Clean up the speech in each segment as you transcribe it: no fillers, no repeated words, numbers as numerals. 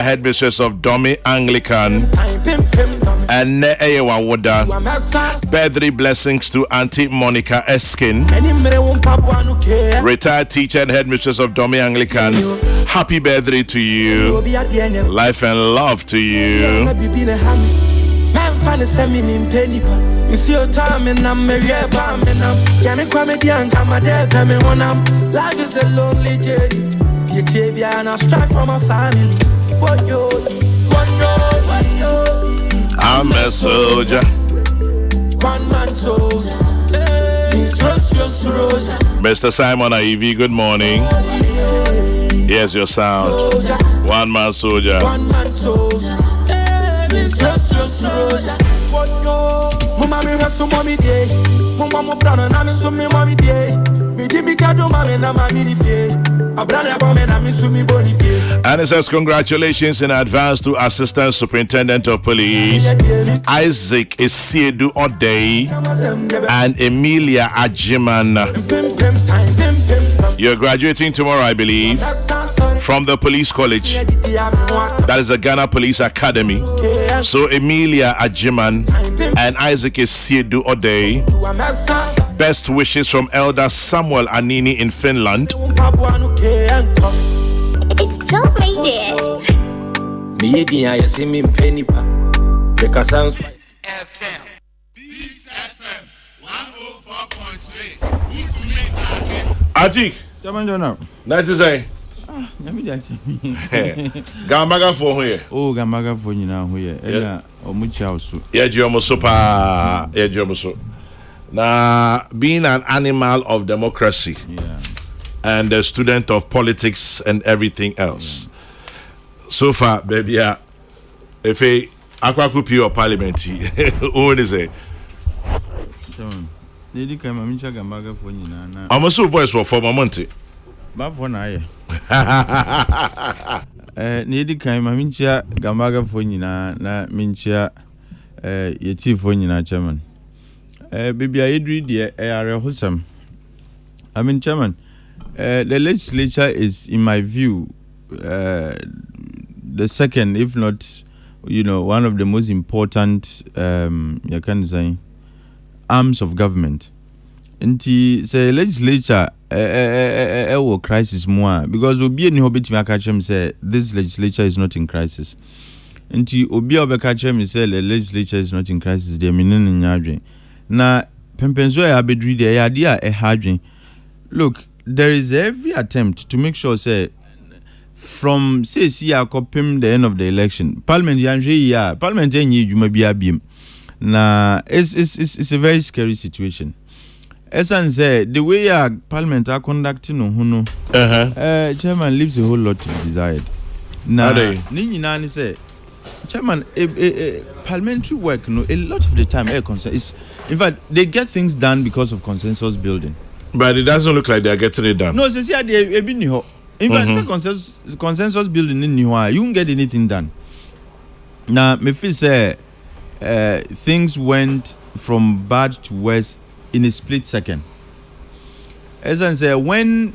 headmistress of Domi Anglican, and Eyewa Woda. Birthday blessings to Auntie Monica Eskin, retired teacher and headmistress of Domi Anglican. Happy birthday to you. Life and love to you. It's your time and I'm married. Life is a lonely journey. And I strive for my family. I'm a soldier. One man soldier. Mr. Simon Ivy, good morning. Here's your sound. One man soldier. One man soldier. Mama me resto mommy day. Mama brana na me so me mommy day. Me di mi kado mama na mami di fie. Abrana bombe na me so me boni day. And it says congratulations in advance to Assistant Superintendent of Police Isaac Isiedu Odei and Emilia Ajiman. You're graduating tomorrow, I believe, from the police college. That is the Ghana Police Academy. So Emilia Ajiman and Isaac Isiedu Odei. Best wishes from Elder Samuel Anini in Finland. It's Joe made it. FM. This FM 104.3. Atik. Nice to say. Gambaga for here. Oh, Gambaga for you now here. Yeah, Jomosopa. Yeah, Jomoso. Now, being an animal of democracy, and a student of politics and everything else. So far, baby, if I aquacupi or parliamentary, who is it? Lady Kamamincha Gambaga for you now. I'm also voice for former Monty. But for now, Lady Kamamincha Gambaga for you now, Mincha, Yeti for you now, Chairman. Baby, I read the area wholesome. I mean, Chairman, the legislature is, in my view, the second, if not, one of the most important, you can say, arms of government. And the legislature, crisis more because Obi and Hobbit Makachem say this legislature is not in crisis. And the Obi Obakachem say the legislature is not in crisis. They mean in Yadrin. Na Pempenzo Abedri de idea a hardring. Look, there is every attempt to make sure say from say kopim the end of the election. Parliament you may be abim. Na it's a very scary situation. Esan say the way Parliament are conducting Chairman leaves a whole lot to be desired. Now Nini say Chairman, parliamentary work, a lot of the time, is in fact they get things done because of consensus building. But it doesn't look like they are getting it done. No, in fact, consensus building in you won't get anything done. Now, me feel say things went from bad to worse in a split second. As I say, when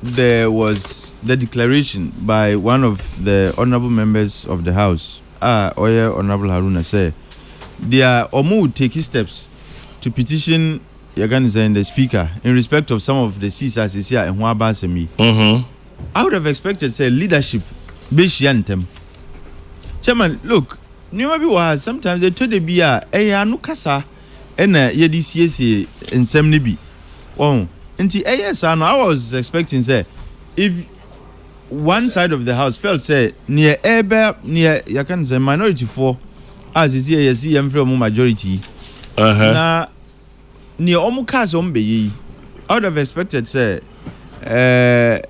there was the declaration by one of the honorable members of the House, Honorable Haruna, say they are would take steps to petition the Speaker in respect of some of the seats as is here in Huabasemi. I would have expected say leadership Beshiantem. Chairman, look, sometimes they told the Bia Nukasa and Yedisiesi in Semnibi. Oh, and I was expecting say if one side of the house felt say near minority for as is here see from majority. Na near omukas ombe. I would have expected say there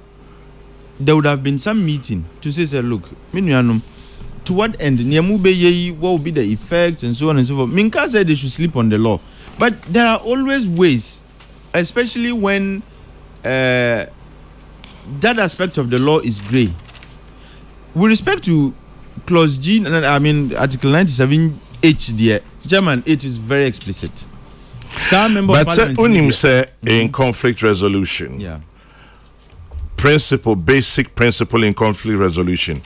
would have been some meeting to say look, to what end near mube what will be the effect and so on and so forth. Minka said they should sleep on the law. But there are always ways, especially when that aspect of the law is grey. With respect to clause G, Article 97H, dear German, it is very explicit. But say unim say in conflict resolution. Yeah. basic principle in conflict resolution.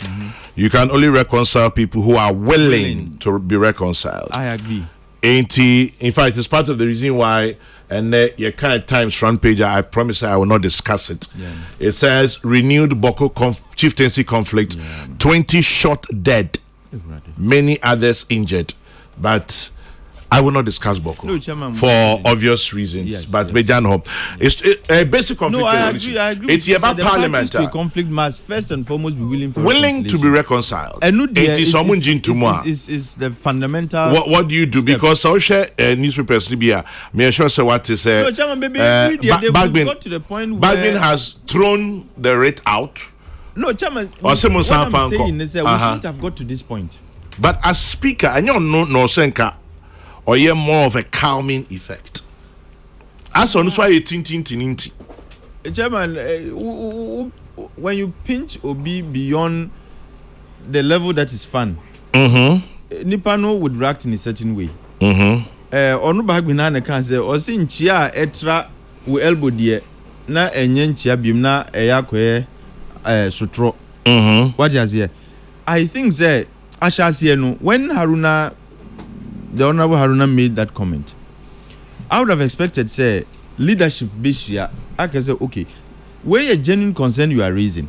You can only reconcile people who are willing to be reconciled. I agree. In fact, it's part of the reason why, and your kind of Times front page, I promise I will not discuss it. Yeah. It says renewed Boko chieftaincy conflict, 20 shot dead, many others injured. But I will not discuss Boko for obvious reasons. Yes, but yes. It's a basic conflict. No, I agree. It's about Parliamentary. The conflict must first and foremost be willing to be reconciled. And it's the fundamental. What do you do? Step. Because I share newspapers Libya. Me sure say what to say. No, Chairman, baby, Bagbin has thrown the rate out. No, Chairman. What I'm saying is that we shouldn't have got to this point. But as speaker, and you know no senka. Or yeah, more of a calming effect. As on why tinti. Chairman, when you pinch Obi beyond the level that is fun, Nipano would react in a certain way. Onu Bagbin na can say, or sin chia etra we elbow dear na enyen chia bim na eyakwe sutro. What is here? I think that Asha when the Honorable Haruna made that comment, I would have expected, say, leadership Bishia. I can say, okay, where a genuine concern you are raising,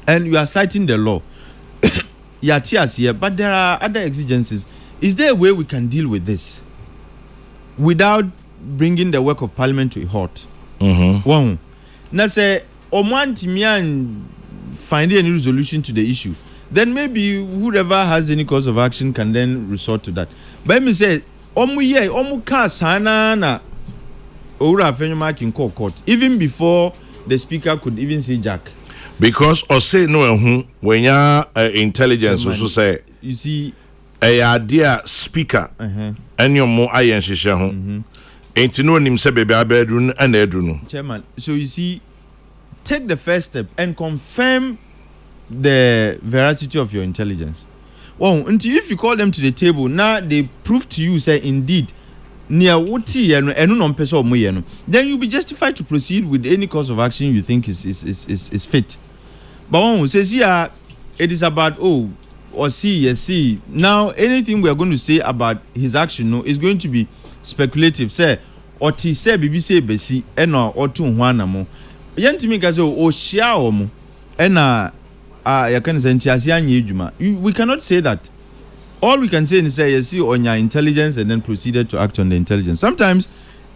and you are citing the law, here, but there are other exigencies. Is there a way we can deal with this without bringing the work of Parliament to a halt? One, now say, Oman Timian find any resolution to the issue. Then maybe whoever has any cause of action can then resort to that. But me say, omu ka sana na ora afenyo in court even before the speaker could even say Jack. Because or say no when ya intelligence also say you see a dear speaker and your more iron shisha ho. Ain't no nim say baby abedrun and edrun. Chairman, so you see, take the first step and confirm the veracity of your intelligence. Well, until if you call them to the table, now they prove to you, say indeed, near wuti enu non peso mo, then you'll be justified to proceed with any course of action you think is fit. But one who says here, it is about see. Now anything we are going to say about his action is going to be speculative. Say or ti say BBC besi eno or tu hwana mo. Yentimi ka say o shia omo ena we cannot say that. All we can say is say you see on your intelligence and then proceeded to act on the intelligence. Sometimes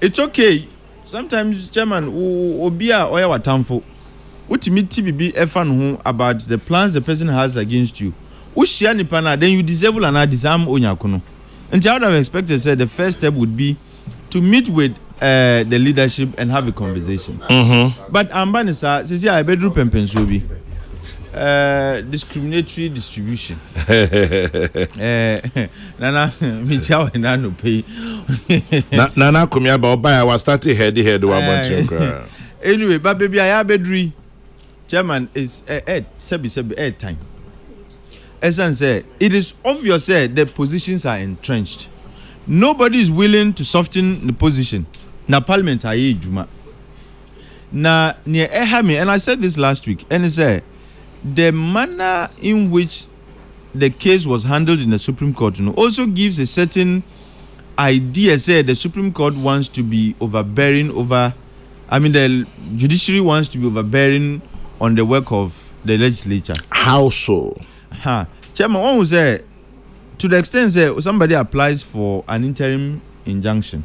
it's okay. Sometimes Chairman obia oya watamfo utimit TBB efan about the plans the person has against you. Ushia nipana then you disable and disarm onyakono. And I would have expected say the first step would be to meet with the leadership and have a conversation. But Ambanisa says yeah, I bedroom pempensobi. Discriminatory distribution. Nana Michao and Nano pay. Nana Kumia Baba was starting head one. Anyway, but baby, I have bedri. Chairman is sebi time. As I said, it is obvious that the positions are entrenched. Nobody is willing to soften the position. Na Parliament aye juma. Na near ehami, and I said this last week, and it's the manner in which the case was handled in the Supreme Court also gives a certain idea. Say the Supreme Court wants to be overbearing the judiciary wants to be overbearing on the work of the legislature. How so? Chairman, one was to the extent that somebody applies for an interim injunction.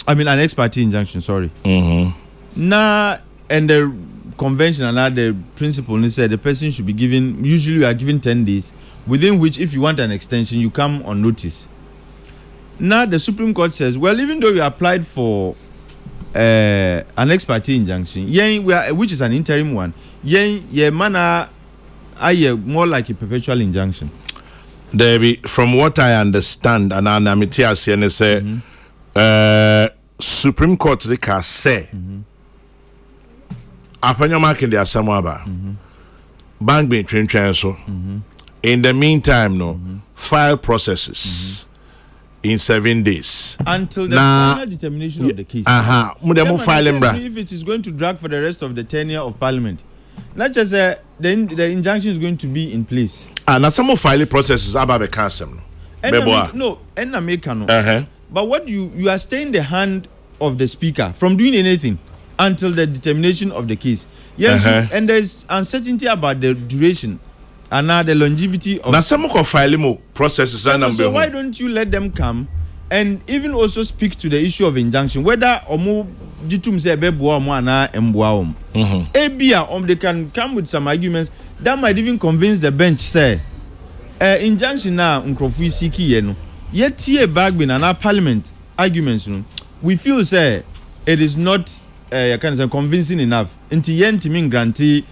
An ex parte injunction, sorry. Now, and the convention and the principle said the person should be given, usually you are given 10 days, within which if you want an extension, you come on notice. Now the Supreme Court says, well, even though you applied for an ex parte injunction, which is an interim one, more like a perpetual injunction. Debbie, from what I understand, and I'm say, Supreme Court say. Apanya marking their Samoaba. Bank being trained so. In the meantime, file processes. in 7 days. Until the final determination of the case. If it is going to drag for the rest of the tenure of Parliament, not just the injunction is going to be in place. And some of filing processes are about the council. No, but what you are staying the hand of the speaker from doing anything until the determination of the case. Yes, and there's uncertainty about the duration and now the longevity of. Now some of filing processes are so why don't you let them come and even also speak to the issue of injunction, whether omo jitum say beboa omo ana emboa om. They can come with some arguments that might even convince the bench say injunction na nkrofu isiki ye no yet here back bin na parliament arguments no we feel say it is not convincing enough until yentimi grantee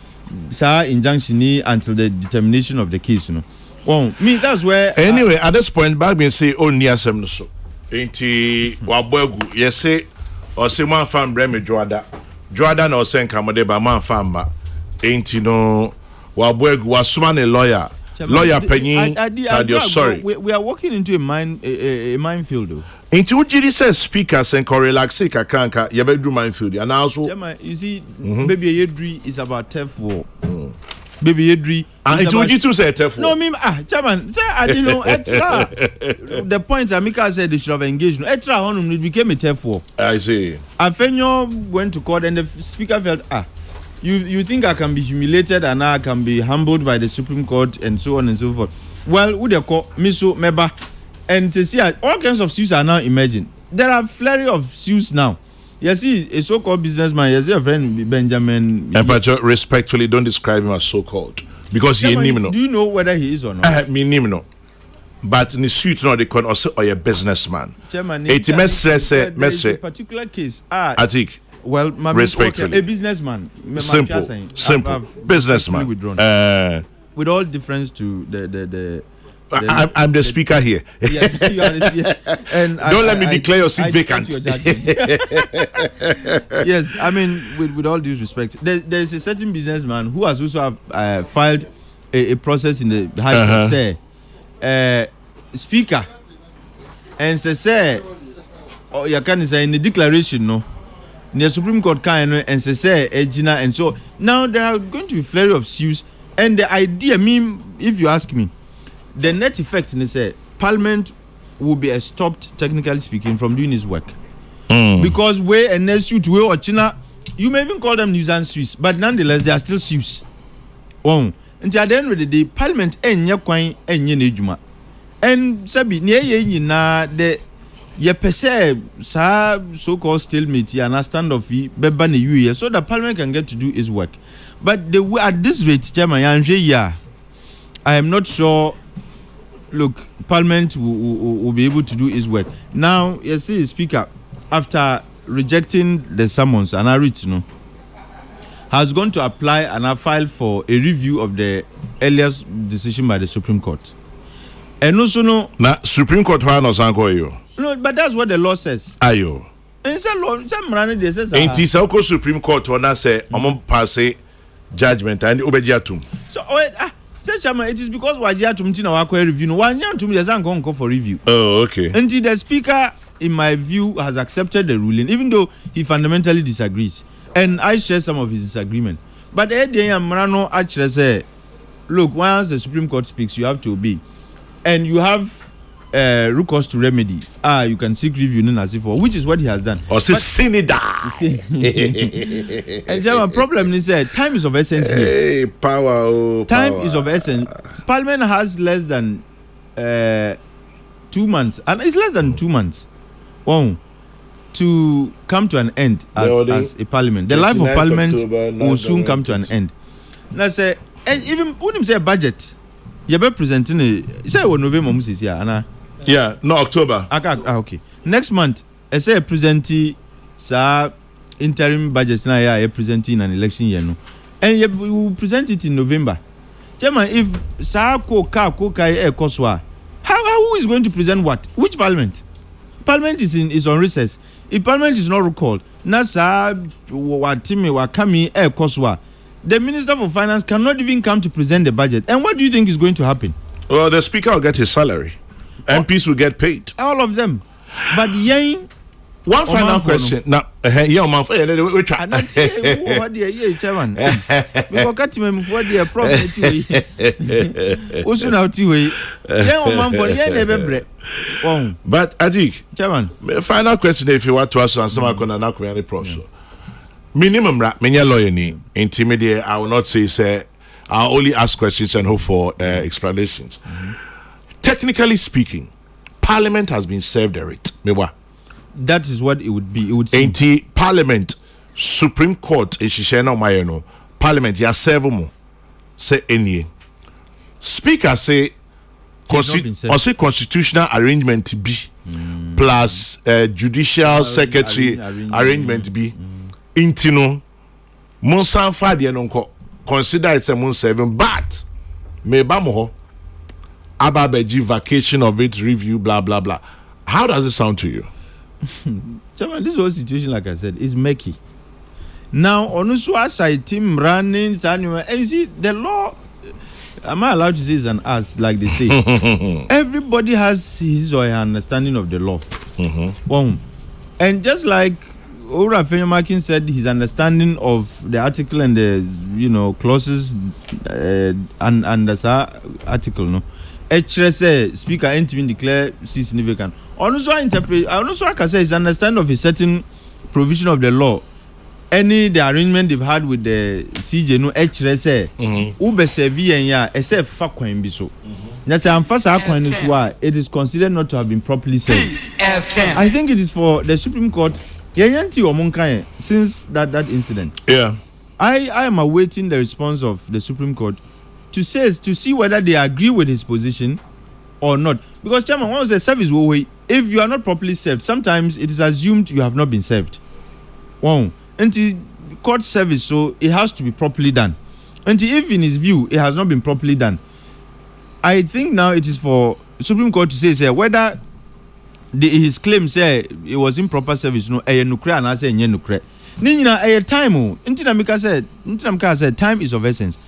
sa injunction ni until the determination of the case, you know. Well, me that's where anyway at this point back been say oh near some so enti wabogu yes say or say man fan breme joada no sen kamode ba man fan ma enti no wabogu wasuma ne lawyer penyin sorry we are walking into a minefield though. Into Ujiri says speakers and correlaxi kakanka yabedu minefield and also you see baby Yedri is about turf war. Baby Yedri and into Ujitu say turf war. No me chairman say I didn't know extra the point Amika said they should have engaged extra honum it became a turf war. I see. Afenyo went to court and the speaker felt you think I can be humiliated and I can be humbled by the Supreme Court and so on and so forth. Well, who they call Miso Meba and see all kinds of suits are now emerging. There are flurry of suits now. You see, a so-called businessman, you see a friend Benjamin. But respectfully, don't describe him as so-called because he ain't. Do you know whether he is or not? Me no. But in the suit, no, they can also a businessman. Chairman, it's a particular case. Atik. Well, respectfully, a businessman. Simple businessman. With all difference to the I'm the speaker here. And don't let me declare your seat vacant. Yes, I mean, with all due respect, there's a certain businessman who has also filed a process in the High Court, say, speaker, and say, oh, you can say in the declaration, no. The Supreme Court can and say Ejina and so now there are going to be flurry of suits and the idea if you ask me the net effect is say Parliament will be stopped technically speaking from doing its work because way and next suit way or China you may even call them nuisance suits but nonetheless they are still suits and at the end of the day Parliament kwan nejuma and sabi ne na the ye pese sa so-called stalemate and a standoff beba ne you so the Parliament can get to do its work. But at this rate, Chairman, I am not sure. Look, Parliament will be able to do its work. Now, you see, Speaker, after rejecting the summons, and I read, has gone to apply and I filed for a review of the earliest decision by the Supreme Court. And also, Supreme Court no, but that's what the law says. Ayo. And some law, some running they says. Ain't it Supreme Court when I say pass judgment and obejatum. So it is because wajiatum tina wakwe review. No one to me doesn't go for review. Oh, okay. Until the speaker, in my view, has accepted the ruling, even though he fundamentally disagrees, and I share some of his disagreement. But the idea Marano actually say, look, once the Supreme Court speaks, you have to obey, and you have recourse to remedy. You can seek review which is what he has done. Or say Sinida. And the problem is that time is of essence here. Hey, power. Time is of essence. Parliament has less than 2 months, and it's less than 2 months. To come to an end as a parliament. The life of Parliament will soon come to an end. Now say, and even when him say budget, you be presenting say November is here, Anna. Yeah, no October. Okay. Next month, I say presenting interim budget now. Yeah, presenting an election year no, and you will present it in November. Chairman, if who is going to present what? Which Parliament? Parliament is on recess. If Parliament is not recalled, the Minister for Finance cannot even come to present the budget. And what do you think is going to happen? Well, the Speaker will get his salary. MPs will get paid. All of them. But yen. One final question. Now, yeah, man, we try. And that's what the chairman. Because cut me for the problem. Also now, TV. Yeah, man, for the never. But I think, chairman, final question if you want to ask someone can not any problem. Minimum rap, many lawyer ni intimidate. I will not say I'll only ask questions and hope for explanations. Technically speaking, Parliament has been served a writ. That is what it would be. It would seem. Parliament, Supreme Court, Parliament, ya serve mo. Say any. Speaker say constitutional arrangement B plus judicial secretary arrangement B. Intino Monsan Fadi and consider it's a moon 7, but me bamoho ababeji vacation of it review blah blah blah. How does it sound to you? Chairman, this whole situation, like I said, is murky. Now, on the side, team running, and you see, the law, am I allowed to say it's an us, like they say? Everybody has his or her understanding of the law. And just like Ora Fenyomakin said, his understanding of the article and the, clauses and the article, no? HRS speaker entering declare cease significant. Also, I can say his understanding of a certain provision of the law. The arrangement they've had with the CJ no HRS ube sevi ya except fakwan bi so. That's it is considered not to have been properly served. I think it is for the Supreme Court since that incident. Yeah. I am awaiting the response of the Supreme Court to see whether they agree with his position or not. Because Chairman, once the service will wait, if you are not properly served, sometimes it is assumed you have not been served. Until court service, so it has to be properly done. Until if in his view it has not been properly done, I think now it is for Supreme Court to say whether his claim say it was improper service, no, nukre and I say nukre. Nina time Ntinamika said time is of essence.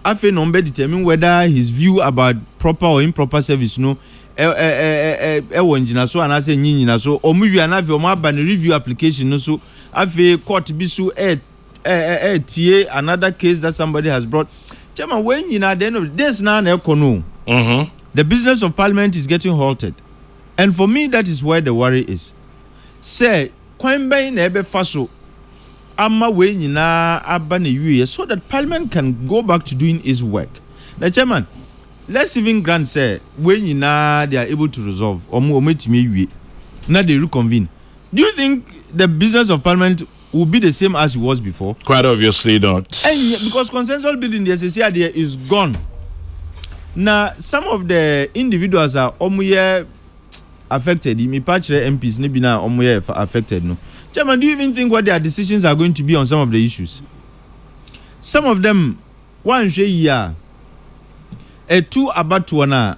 Afe number determine whether his view about proper or improper service no wonjina so and I say nyina so omu wi anafe omu aba review application no so afe court bisu tie another case that somebody has brought. Chairman, when at the end of this now the business of Parliament is getting halted, and for me that is where the worry is. Say kwembe na ebe faso ama we nyina aba na wiye so that Parliament can go back to doing its work. Now, Chairman, let's even grant say we nyina they are able to resolve ometimi wiye now they reconvene. Do you think the business of Parliament will be the same as it was before? Quite obviously not. And because consensus building the SSC idea is gone. Now some of the individuals are affected. Me patch MPs maybe now affected no. Chairman, do you even think what their decisions are going to be on some of the issues? Some of them, one year, two abatuana.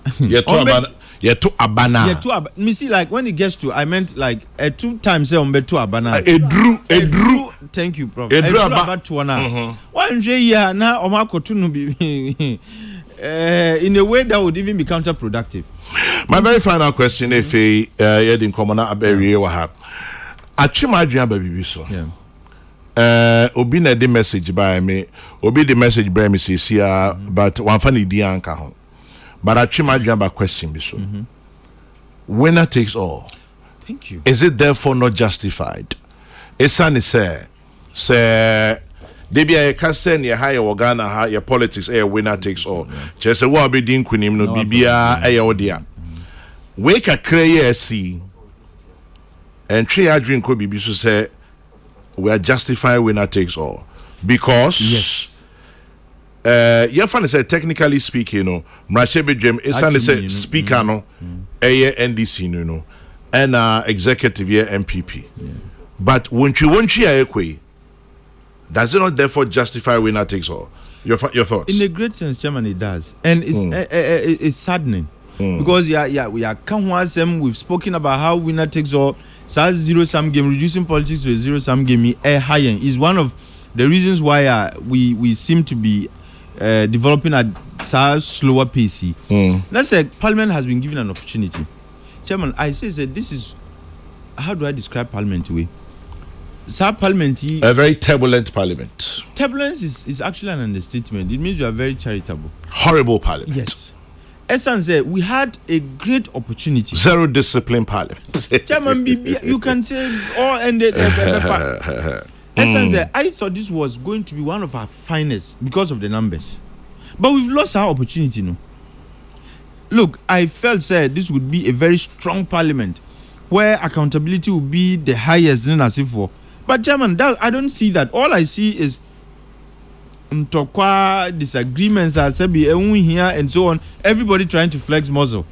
Two abana. Me see, like when it gets to, I meant like 2 times say on 2 abana. A drew. Thank you, Prof. A drew abatuana. One year now, omako tunu be in a way that would even be counterproductive. My very final question, if you didn't come on a berry, what happened? Achimadria baby so. Obi na the message by me. Obi the message by me says here, but one funny dianka home. But Achimadria by question be so. Winner takes all. Thank you. Is it therefore not justified? Esani say debi a kasen ye higher organa ha your politics winner takes all. Just say what be din kunim no bibia odia. Wake a cray see. And three drink could be so say we are justifying winner takes all because yes. Your fan say technically speaking, you know, Mrashebe Dream is say speaker no, NDC no, and executive here MPP. But won't you does it not therefore justify winner takes all? Your thoughts? In a great sense, Chairman, it does, and it's saddening because we are we've spoken about how winner takes all. SARS zero-sum game, reducing politics to a zero-sum game higher is one of the reasons why we seem to be developing slower pace. Let's say Parliament has been given an opportunity. Chairman, I say that this is, how do I describe Parliament way? Parliament, a very turbulent Parliament. Turbulence is actually an understatement. It means you are very charitable. Horrible Parliament. Yes. Essence said we had a great opportunity. Zero discipline Parliament. Chairman, you can say all ended. Essence said I thought this was going to be one of our finest because of the numbers, but we've lost our opportunity. No. Look, I felt said this would be a very strong Parliament where accountability would be the highest in for. But Chairman, I don't see that. All I see is disagreements here and so on. Everybody trying to flex muscle,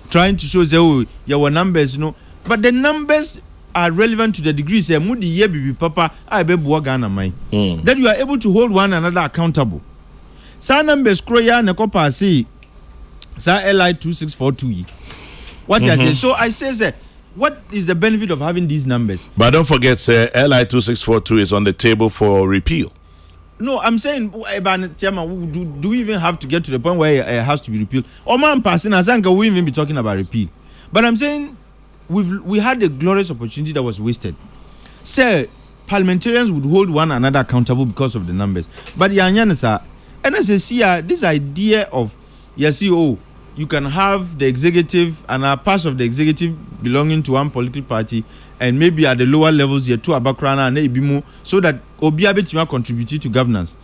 trying to show your numbers, But the numbers are relevant to the degree say mudi ye bibi papa that you are able to hold one another accountable. Sa numbers kroya na kopa say sa LI 2642. What I say? So I say what is the benefit of having these numbers? But don't forget, sir, LI 2642 is on the table for repeal. No, I'm saying, Chairman, do we even have to get to the point where it has to be repealed? Or man passing, I think we even be talking about repeal. But I'm saying we had a glorious opportunity that was wasted. Sir, parliamentarians would hold one another accountable because of the numbers. But sir, and as I see this idea of you can have the executive and a part of the executive belonging to one political party, and maybe at the lower levels here two abakrana and ebimo, so that obiabetima contribute to governance,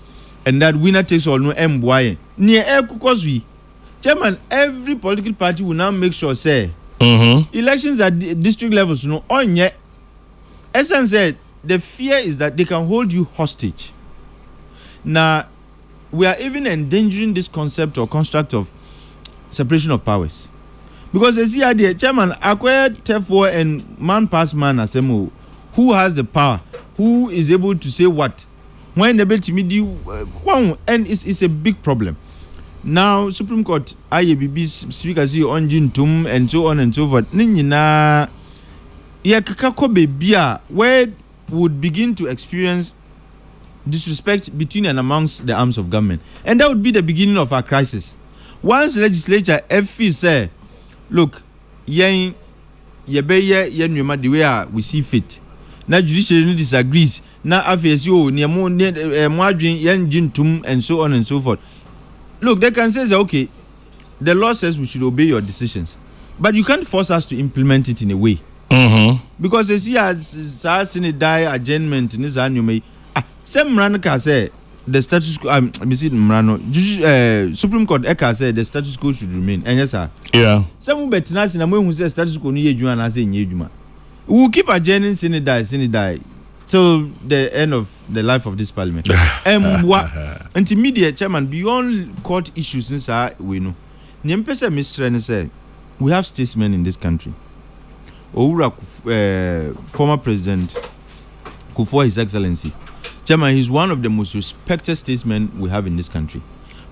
and that winner takes all no MY near air we Chairman, every political party will now make sure say elections at district levels on yet. Essence said the fear is that they can hold you hostage. Now we are even endangering this concept or construct of separation of powers, because as the idea, Chairman, acquired therefore and man past man asemo, who has the power, who is able to say what, when the bit and it's a big problem. Now Supreme Court IABB speakers on Jintum and so on and so forth. Nina Yakaka where would begin to experience disrespect between and amongst the arms of government, and that would be the beginning of our crisis. Once legislature FE say, look, the way we see fit. Now judiciary disagrees. Now FSO and so on and so forth. Look, they can say, okay, the law says we should obey your decisions, but you can't force us to implement it in a way. Because they see as adjournment in this annual. Some Ranaka say the status quo. Supreme Court Eka said the status quo should remain. And yes, sir. Yeah. Some betnas in a way who says status quo ni you and I say yejuma. We will keep adjourning Sinidai till the end of the life of this Parliament. And what intermediate Chairman beyond court issues in we know. Niempesa Mr. say we have statesmen in this country. Oura, former President Kufuor, His Excellency. Chairman, he's one of the most respected statesmen we have in this country.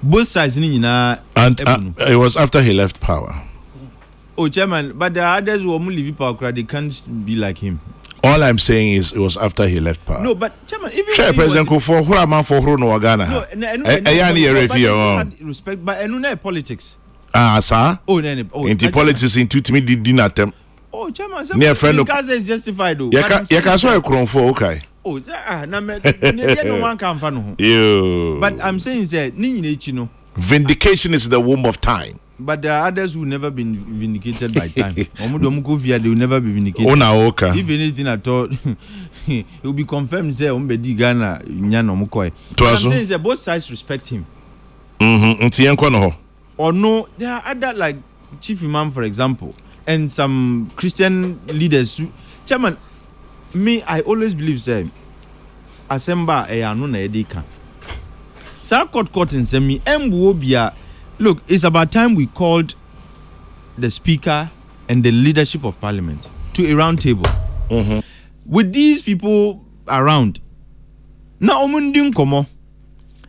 Both sides and it was after he left power. Oh, Chairman, but the others who only leave power, they can't be like him. All I'm saying is it was after he left power. No, but Chairman, even President Kufuor, who am I for who no Ghana? Respect, but no politics. Sir. Into politics in 2 me did not attempt. Oh, Chairman, Gaza is justified though. Okay. Oh, no one can find. But I'm saying that vindication is the womb of time. But there are others who never been vindicated by time. They will never be vindicated. If anything at all, it will be confirmed. Say, Ghana, I'm saying that both sides respect him. Or no, there are other like Chief Imam, for example, and some Christian leaders. Chairman, me, I always believe say, Asemba na edeka. Sa court in semi mbobia. Look, it's about time we called the Speaker and the leadership of Parliament to a round table. With these people around, now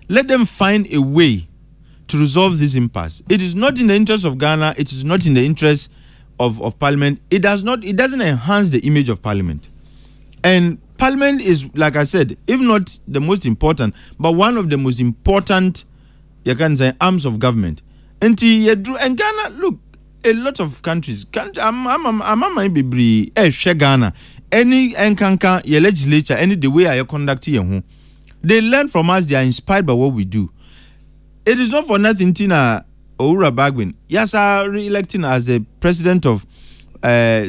let them find a way to resolve this impasse. It is not in the interest of Ghana. It is not in the interest of Parliament. It doesn't enhance the image of Parliament. And Parliament is, like I said, if not the most important, but one of the most important you can say arms of government. And Ghana, look, a lot of countries. I'm be Ghana. Any enkanka your legislature, any the way I conduct here, they learn from us. They are inspired by what we do. It is not for nothing. Tina Oura Bagwin, yes, are re-electing as the president of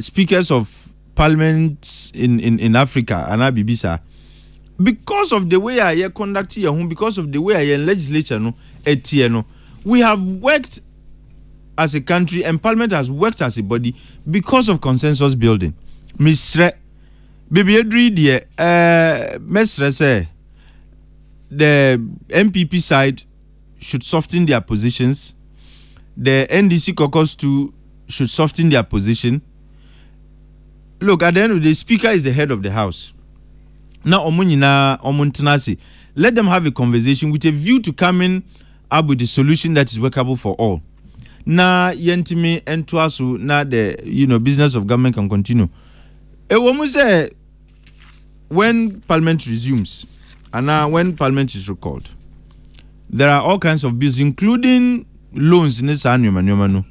speakers of parliament in Africa and Abibisa. Because of the way I conduct here, because of the way I legislature no, we have worked as a country and Parliament has worked as a body because of consensus building. Mr. Baby Edri, Mestre say the MPP side should soften their positions. The NDC caucus too should soften their position. Look, at the end of the day, Speaker is the head of the House. Now, let them have a conversation with a view to coming up with a solution that is workable for all. Na yentimi entuasu na the business of government can continue. Say when Parliament resumes and now when Parliament is recalled, there are all kinds of bills, including loans in this annual.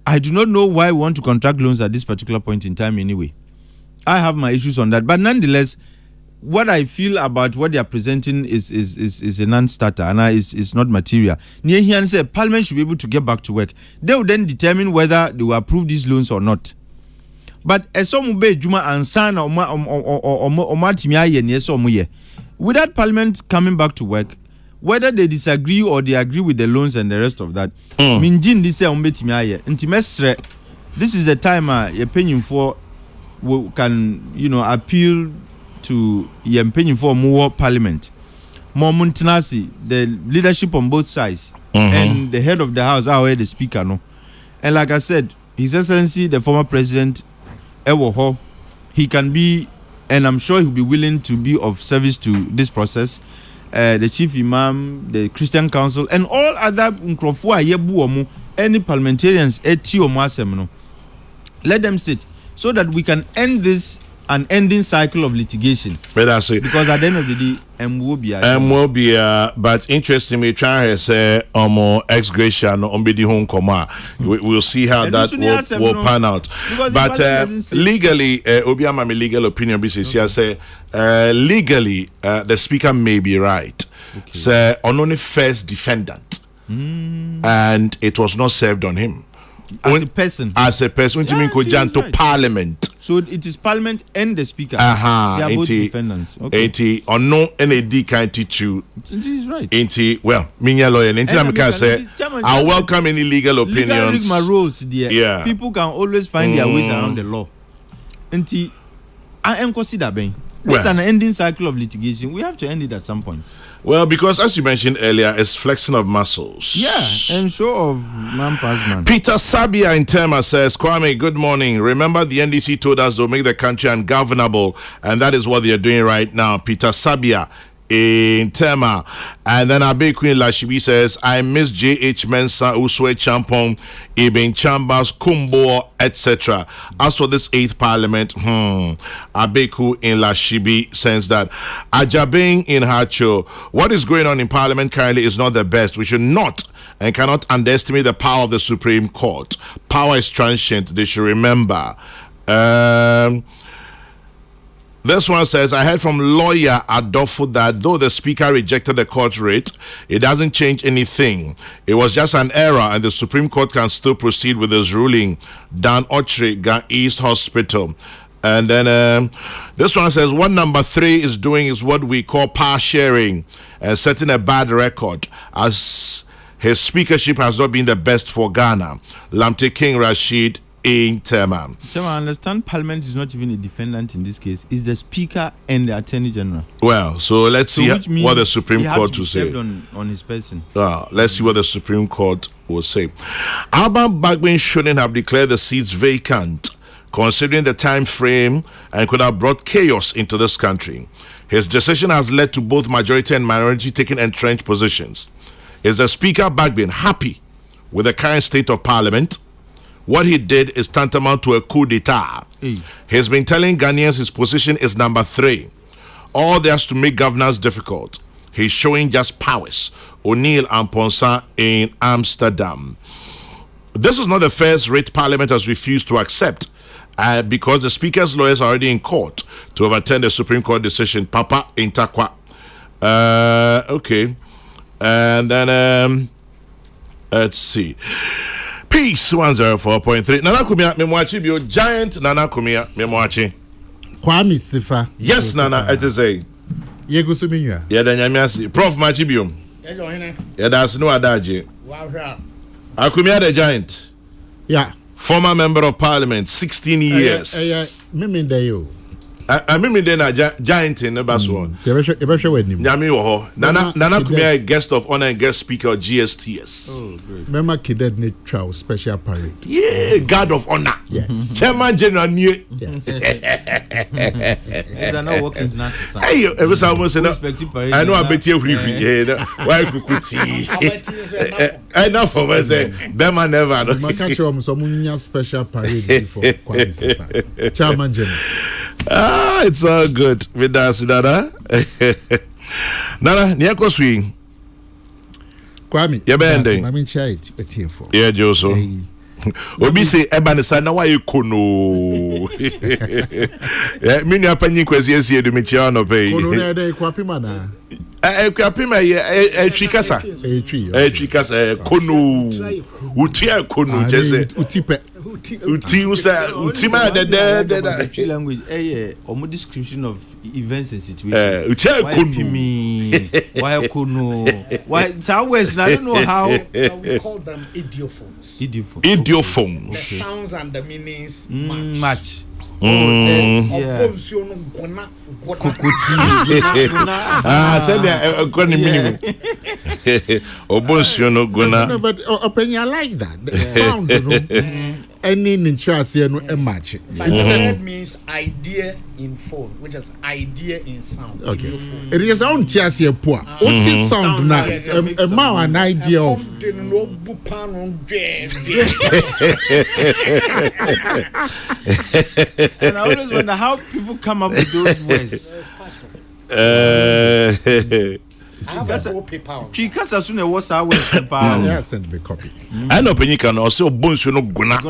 I do not know why we want to contract loans at this particular point in time anyway. I have my issues on that, but nonetheless, what I feel about what they are presenting is a non-starter and is not material. Near say Parliament should be able to get back to work. They will then determine whether they will approve these loans or not. But as some be Juma and San or without Parliament coming back to work, whether they disagree or they agree with the loans and the rest of that, this is the time you're paying for. We can appeal to paying for more Parliament, more Muntinasi, the leadership on both sides, and the head of the House, the Speaker, no. And like I said, His Excellency, the former President, Ewoho, he can be, and I'm sure he'll be willing to be of service to this process. The Chief Imam, the Christian Council, and all other any parliamentarians, let them sit so that we can end this an ending cycle of litigation. Because at the end of the day, but interestingly, trying to say ex gratia on the home coma. We'll see how that will pan out. But legally, Obiama, my legal opinion, BCC say legally, the speaker may be right. Okay. So on only first defendant, and it was not served on him. As a person, to Parliament. So it is Parliament and the Speaker. They are both defendants. Okay. Or no NAD can teach you. It is right. Well, Minya lawyer. I welcome any legal opinions. My rules, dear. Yeah. People can always find their ways around the law. I am considered being. It's an ending cycle of litigation. We have to end it at some point. Well, because as you mentioned earlier, it's flexing of muscles. Yeah, and show of man past man. Peter Sabia in Tema says, Kwame, good morning. Remember the NDC told us they'll make the country ungovernable, and that is what they are doing right now. Peter Sabia in Tema. And then Abe Queen Lashibi says, I miss J.H. Mensah, Uswe Champong, Ibn Chambers, Kumbo, etc. As for this 8th Parliament, Abeku in Lashibi says that Ajabing in Hacho, what is going on in Parliament currently is not the best. We should not and cannot underestimate the power of the Supreme Court. Power is transient. They should remember. This one says, I heard from lawyer Adolfo that though the speaker rejected the court rate, it doesn't change anything. It was just an error and the Supreme Court can still proceed with its ruling. Dan Ochre, East Hospital. And then this one says, what number 3 is doing is what we call power sharing and setting a bad record, as his speakership has not been the best for Ghana. Lamte King Rashid in Tema. I understand Parliament is not even a defendant in this case. It's the Speaker and the Attorney General. Well, so let's see what the Supreme Court will say. On his person. Let's see what the Supreme Court will say. Alban Bagbin shouldn't have declared the seats vacant, considering the time frame, and could have brought chaos into this country. His decision has led to both majority and minority taking entrenched positions. Is the Speaker Bagbin happy with the current state of Parliament? What he did is tantamount to a coup d'etat. He's been telling Ghanaians his position is number 3. All this to make governance difficult. He's showing just powers. O'Neill and Ponsa in Amsterdam. This is not the first writ Parliament has refused to accept because the Speaker's lawyers are already in court to overturn the Supreme Court decision. Papa in Takwa. Okay. And then, let's see. Peace 104.3. Nana Kumia, Memwachi, bio giant Nana Kumia, Memwachi. Kwame Sifa. Yes, Nana, it is a. Yegusuminya. Yeah, then Yamiasi. Prof Machibium. Yeah, that's no adaji. Akumia the giant. Yeah. Former member of Parliament, 16 years. Mimi Dayo. I mean, then a giant in the Baswan. Yami Woho. Nana Kumia, guest of honor and guest speaker of GSTS. Oh, great. Mema Kided Neutral Special Parade. Yeah, guard of honor. Yes. Chairman General New. Yes. Hey, it was almost enough. I know I bet you why Kukuti. Enough of us. Bema never. Makacho Somunya Special Parade before Kwame Sifa. Chairman General. Ah, it's all good with us, Nana. Nana, Niako Swing. Kwame, you're bending. I'm in charge, but here for. Yeah, Joso. Obi say, Ebanisa, now why you kono? Yeah, mini apani kwesi esi edu michiano pay. Kono na ede kwapima na. Kwapima ye chikasa. Chikasa kono. Utia kono jese. Utipe. Utima the language omo description of events and situations. Why kono? Why Southwest? I don't know how. We call them idiophones. Idiophone. The sounds and the meanings match. Send a minimum. Obonsiono gona. No, but opinion like that. The sound, any interest no match. That means idea in phone, which is idea in sound. Okay. It is on tiasie poa. What is sound now? A man an idea of. And I always wonder how people come up with those words. I have a whole paper. Because as soon as what's our words, Yeah, send me copy. I know Penny can also bonsuno guna.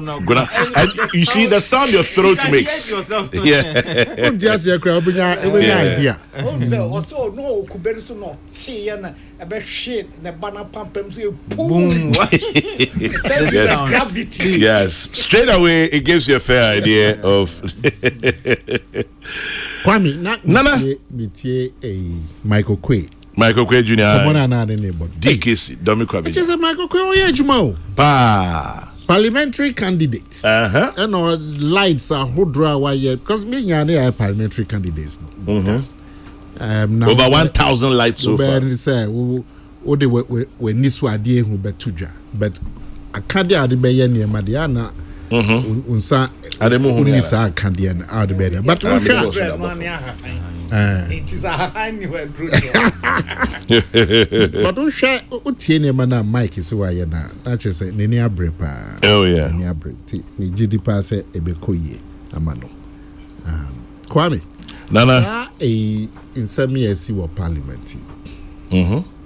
You see the sound your throat makes. Yeah. Just your crowd, idea. Also, no, Kuberis no, she and a best shit, the banner pump him say boom. That's gravity. Yes. Straight away, it gives you a fair idea of. Kwame, Nana, metie a Michael Quay. Michael Quay Jr. DKC, Domi Kwabi. Just a Michael Quay, oh yeah, Jumao. Parliamentary candidates. And our lights are who draw why because me and I are parliamentary candidates. Now over 1,000 lights so far. Say, we niswa idea who betuja, but I can't do the Bayani and Madiana. Unsa unisa candian out the better, but it is a high new group. But don't share Utiene Mana Mike is why you're not. That's just a Nenia Brepa. Oh, yeah. Nenia Bre, Nijidi Passe, Ebekoye, Amano. Kwame. Nana, in some years, you were parliament.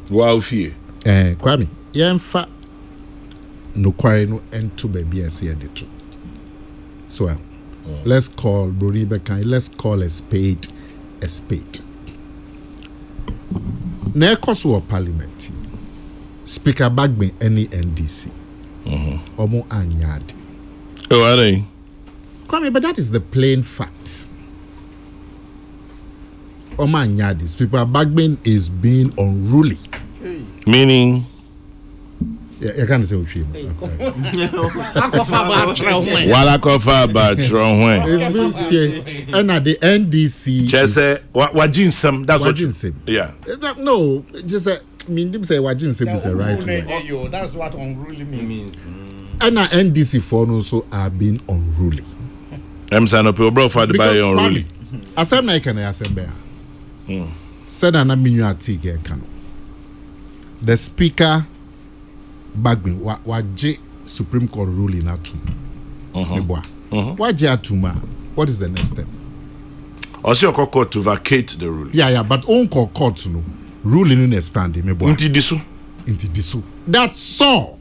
Wow, fear. Kwame, Yamfa no quarry no end to baby and see the two. So, let's call Boribekai, let's call a spade a spade. Nekos were parliament. Speaker Bagme any NDC. Omo Anyadi. Oh, are they? Come but that is the plain facts. Omo Anyadi. Speaker Bagme is being unruly. Meaning? I can't say what you mean. Walakofa Batron. And at the NDC. Just say, Wajinsam, that's what you say. Yeah. No, just say, say Wajinsam is the right word. That's what unruly means. And at NDC for also are being unruly. I'm saying, no, people for the buy unruly. As I'm like an assembly. Said an aminu Kano. The speaker. Bagwin waje Supreme Court ruling atu. Waje atuma. What is the next step? Also, court to vacate the ruling. Yeah, but on court no. ruling in a stand me boy. Into this. That's all.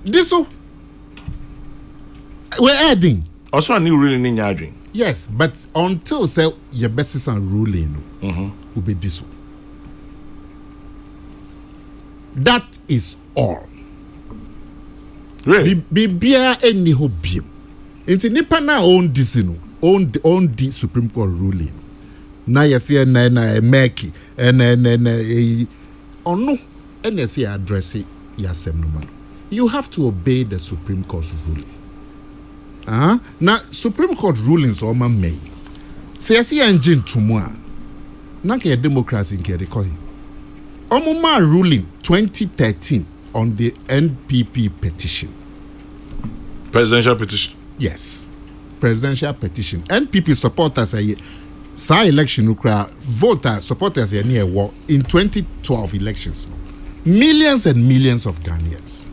This we're adding. Also, a new ruling in your drink. Yes, but until say your best is ruling, will be this. That is all. Really? Be beer any hobby. Into nipa na own this own the Supreme Court ruling. Na yesi na meki no NSA address yasem no man. You have to obey the Supreme Court's ruling. Now Supreme Court rulings or man may. Say engine to moi. Na ke democracy in Kerikohi. Omuma ruling 2013 on the NPP petition. Presidential petition. Yes. Presidential petition. NPP supporters a election voters supporters near war in 2012 elections. Millions and millions of Ghanaians.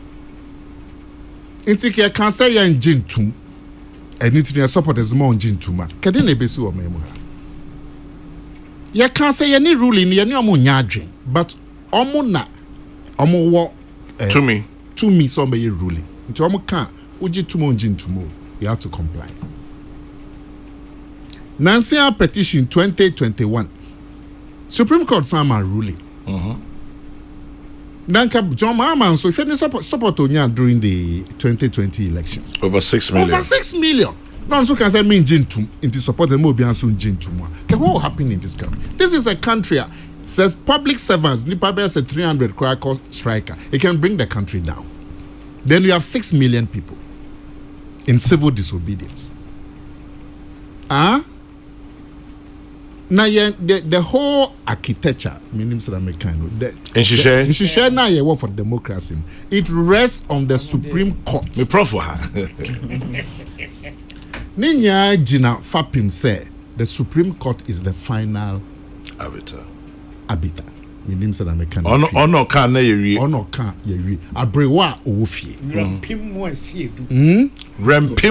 Intike can say engine tum and it supporters more engine tuma. Kadene besu o memo. Ya can say any ruling ya ni omo nyadwen but omo na omo wo to me so be ruling. Nti omo kan uji tumo engine tumo. You have to comply. Nancy petition 2021. Supreme Court sama ruling. Danka John Mahama so she support Onya during the 2020 elections. Over 6 million. Over 6 million. No, so can say mean jintum into support the Mobian soon jintum. What will happen in this country? This is a country says public servants, Nipa said 300 crack striker. It can bring the country down. Then you have 6 million people in civil disobedience. Now the whole architecture, meaning the now work for democracy. It rests on the Supreme Court. Me prof for her. Ninya Jina Fapim say the Supreme Court is the final arbiter. Meaning ono kan na yewie. Ono kan yewie. Abrewa owofie. Rempim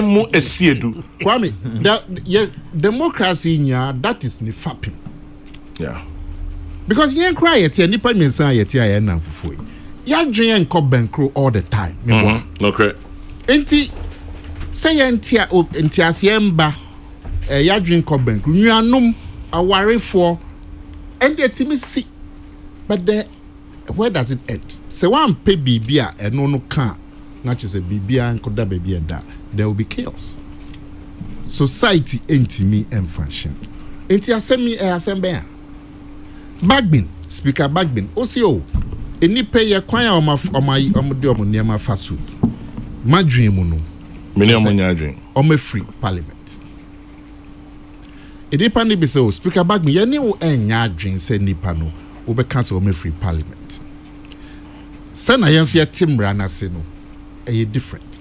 mu esiedu. Kwame, democracy nya that is ni Fapim. Yeah. Because yen cry yet nipa mensa yet ya na fufu. Ya dwen enko bankro all the time. Okay. Enti say enti asiemba ya dwen enko bankro. Nuanom awarefo and the team see. But where does it end? Say one pay bibia and no can not just a bibia and koda baby and that there will be chaos. Society ain't me and function. Ain't ya send me a assembly. Bagbin, Speaker Bagbin, OCO. Any pay your choir on my near fast food. My dream no. On my free parliament. It depends be so. Speaker Bagbin, you know any dream say nipano. Ube cancel me free parliament. Sana yensu ya timra na seno. Different.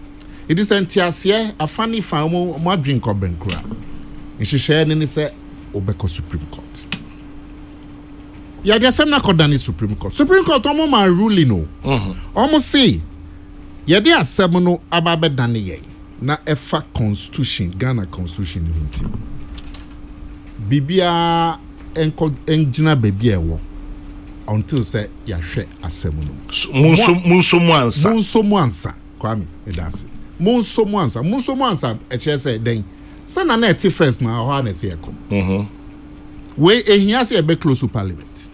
It is entiasie a funny farm mo drink or benkura. And she share ni say obeko Supreme Court. Ya dia sem na kodani Supreme Court. Supreme Court omo ma ruling no. Omo say ya dia asem no ababe dane ye na efa constitution Ghana constitution ni bibia engina baby ewo until say yahwe asem no munso mwansa kwami edase munso mwansa eche say den sana na eti first na ho na say ekọ we ehia say be close to parliament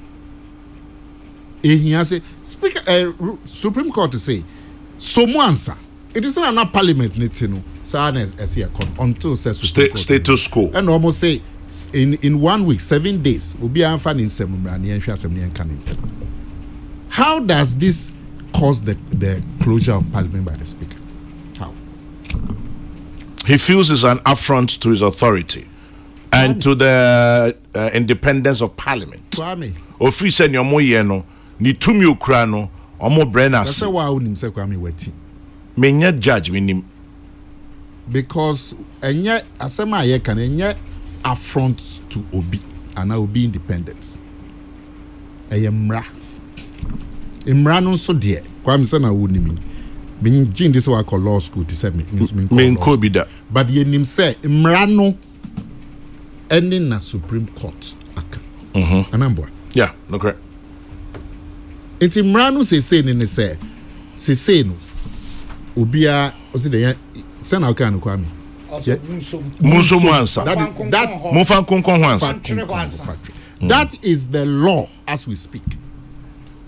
ehia say speaker Supreme Court say so mwansa it is not parliament netino sana say ekọ until say status quo and almost say in 1 week 7 days will be in how does this cause the closure of parliament by the speaker? How? He feels it's an affront to his authority and to the independence of parliament. Kwame Ofi se ni omo ye no ni tumi okura no omo brenas. That's why unim se Kwame weti. Menya judge minim because enye asema ye kan enye affront to Obi and now Obi independence. Emra no so dear. Kwame say na woni mi. Bin jin this wa call law school to say me ko bi da. But ye nim say emra no ending na Supreme Court aka. Anambwa. Yeah, no correct. Enti mranu say no obia osi de say na oka no kwame Munso Mwansa. Mufan Kunkon Wansa. That is the law as we speak.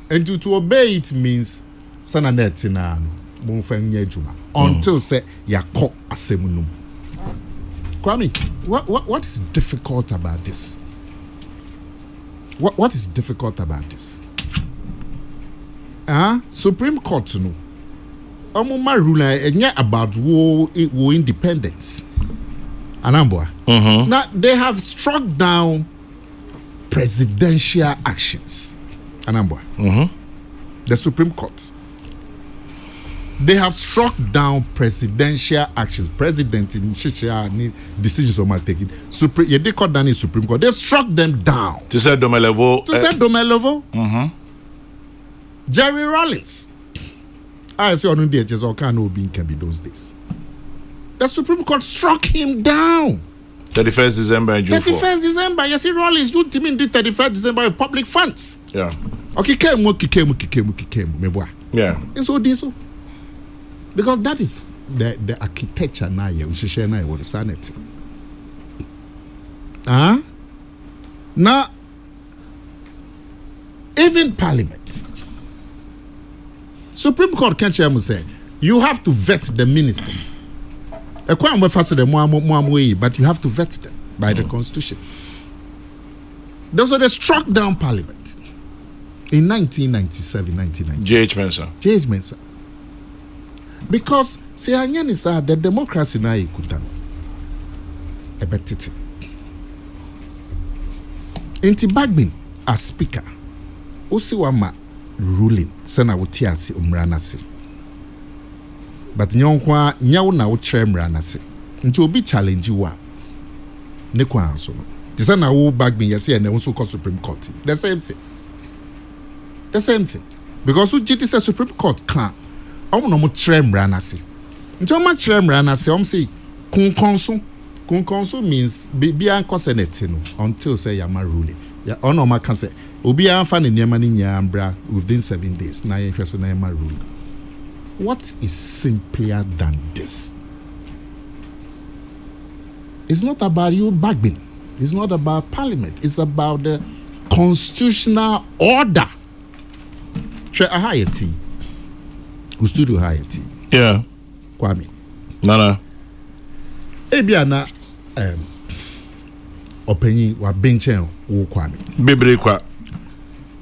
And to obey it means sananetina mufan yejuma until say yako asemunum. Kwame, what is difficult about this? What is difficult about this? Supreme Court no. Omuma ruler enye about war independence. Anambwa. Now they have struck down presidential actions. Anambwa. The Supreme Court. They have struck down presidential actions. President in Shisha decisions on my taking. They call down in Supreme Court. They struck them down. To say Domelevo. Jerry Rawlings. I say on the edges of Kano being can be those days. The Supreme Court struck him down. 31st December and June 31st December. Yes, Rawlings, you mean the 31st December with public funds. Yeah. Okay, came. Yeah. It's all this. Because that is the architecture now, we should share now with the sanity. Now, even Parliament. Supreme Court can't say you have to vet the ministers. But you have to vet them by the Constitution. They struck down Parliament in 1997, J.H. Mensah. Because the democracy now is a bit. Inti Bagbin as speaker, Usiwama ruling sana utiasi umranasi. But nyonkwa nyawo na utre mranasi. Nti obi challenge wa ne kwa anso no. Tisa na wo Bagbin yesi ene unso call Supreme Court. The same thing. Because who jiti say Supreme Court can no mo tre mranasi. Nti o ma tre mranasi say kunkonso means be anko senate no until say yama ruling. Ya ono ma kan say obi anfa ne niam ni nyambra within 7 days na ye hweso na yama ruling. What is simpler than this? It's not about you Bagbin. It's not about Parliament. It's about the constitutional order. Tre ahayeti. Ustudio hayeti. Yeah. Kwame. Nana. Ebiana openyi wa benchen wo Kwame. Bebre kwa.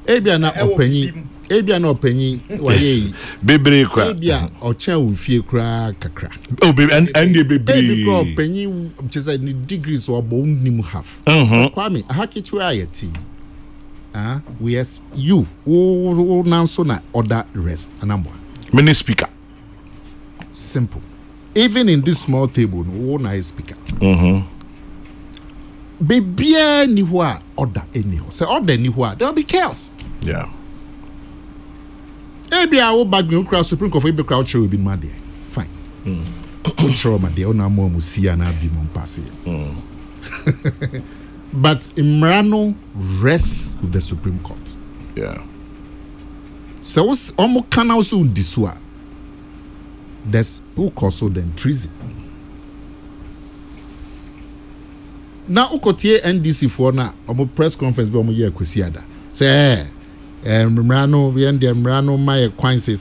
Ebiana openyi wa ye. Bebre kwa. Ebia ochen wo fie kra kakra. Oh baby and the baby. Ebia openyi just ni degrees or bo nim half. Kwame ahakitu ayeti. We as you who nanso na order rest anambwa. Mini speaker. Simple. Even in this small table, no one is speaker. Baby, anywhere order anyhow. Say order anywhere, there will be chaos. Yeah. Maybe I will bag me crowd Supreme Court. Maybe crowd will be mad. Fine. Sure, my dear. Ona mo musi ana bi mo pass. But Imrano rests with the Supreme Court. Yeah. So omo kana also disua. There's who also then treason. Now ukotie NDC for na omo press conference be omo ye kwesiada. Say Mrano we end Mrano my kwan say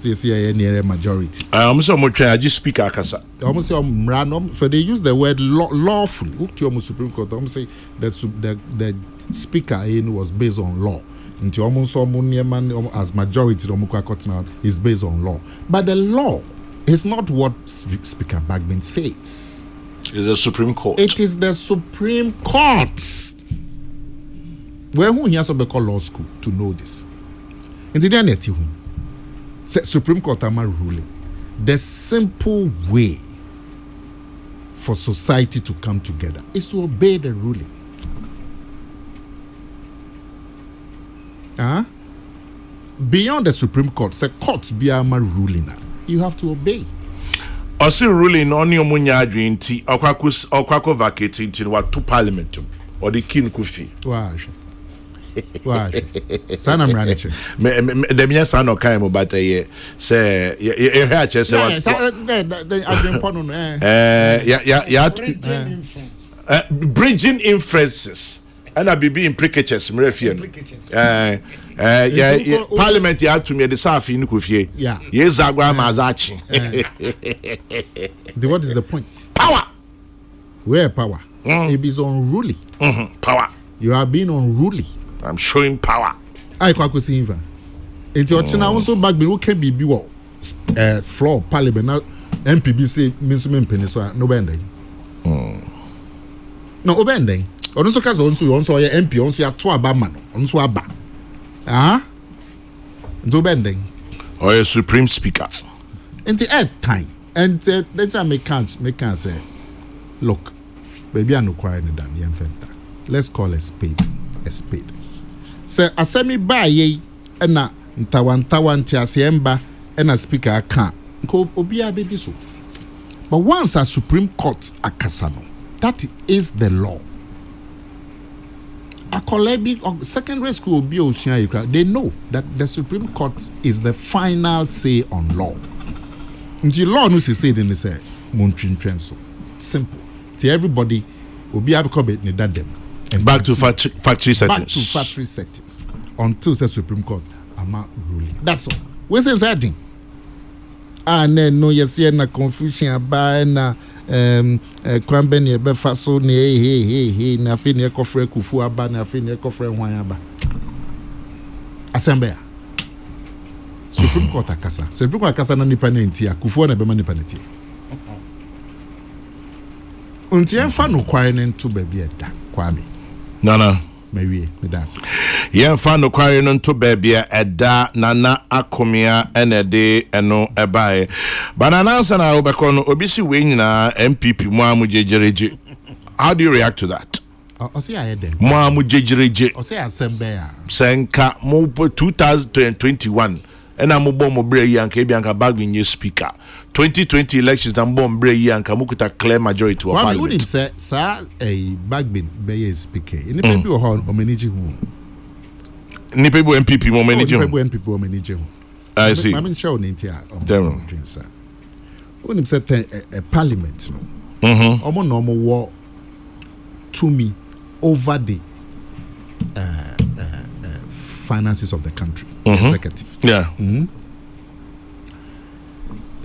near majority. So mo try just speak akasa. Almost say Mrano so they use the word lawful. Ukti omo Supreme Court almost say the speaker was based on law. Nti almost as majority omo kwakotna is based on law. But the law is not what Speaker Bagbin says. It's the Supreme Court. It is the Supreme Court. Where who has to be called law school to know this? In the Supreme Court am ruling. The simple way for society to come together is to obey the ruling. Beyond the Supreme Court, the courts be a ruling. You have to obey. Also ruling on your munya adwinti okwako vacate into what to Parliament or the king kufi. Wow. Why? Sana mraniche. The me son no kind but say you hear chese what bridging inferences and I be imprecatures mrefie parliament ya to me the safi ni kofie yes agwa mazachi. What is the point? Power. Where power? It is unruly. Power. You are being unruly. I'm showing power. I kwa kusi inva. Enti ochina also back be can be wo floor parliament now MPB say minsume mpene so no bending. No obending. Ono so kaza onso ye MP onso ya to aba ma no. Onso aba. No bending. Or a supreme speaker. Enti time and let's make can say look baby I no cry in the infanta. Let's call a spade a spade. Say asemi ba ye na ntawan ti asemba na speaker can ko obi abedi so. But once a Supreme Court akasano, that is the law. A college or secondary school be they know that the Supreme Court is the final say on law. The law no say in the say montrin so simple. To everybody will be able to be them. Back to factory settings. Back to factory settings until the Supreme Court ama ruling. That's all. What's the setting? And then no yes na confusion about na kwambe ne be faso ne he na fe ne kofre kufu aba na fe ne kofre hwan aba. Assembly. Supreme Court akasa. Supreme Court akasa na nipa na ntia kufu na be ma nipa na ntia. Unti enfa no kware ne nto ba bi eda kwame. Nana. Mawie, me das. Yen fa no kware no nto ba bi eda nana akomia enede eno ebae. Banana ansa na obekọ no obi si we nyina MPP mu amujejereje. How do you react to that? O say ayede. Mu amujejereje. O say assembly a. Senka mu 2021 ena mu bom bre yi anka ebi anka bagwinye speaker. 2020 elections and bomb bre yi anka mukuta clear majority of parliament. What would say sir a bagbin be speaker. Ni people o ho omeniji hu. Ni people MPP mo omeniji hu. Ni people MPP o omeniji hu. I see. I mean show ni ntia. Dem. When say a parliament no. Omo no mo wo to me over the finances of the country. Executive. Yeah.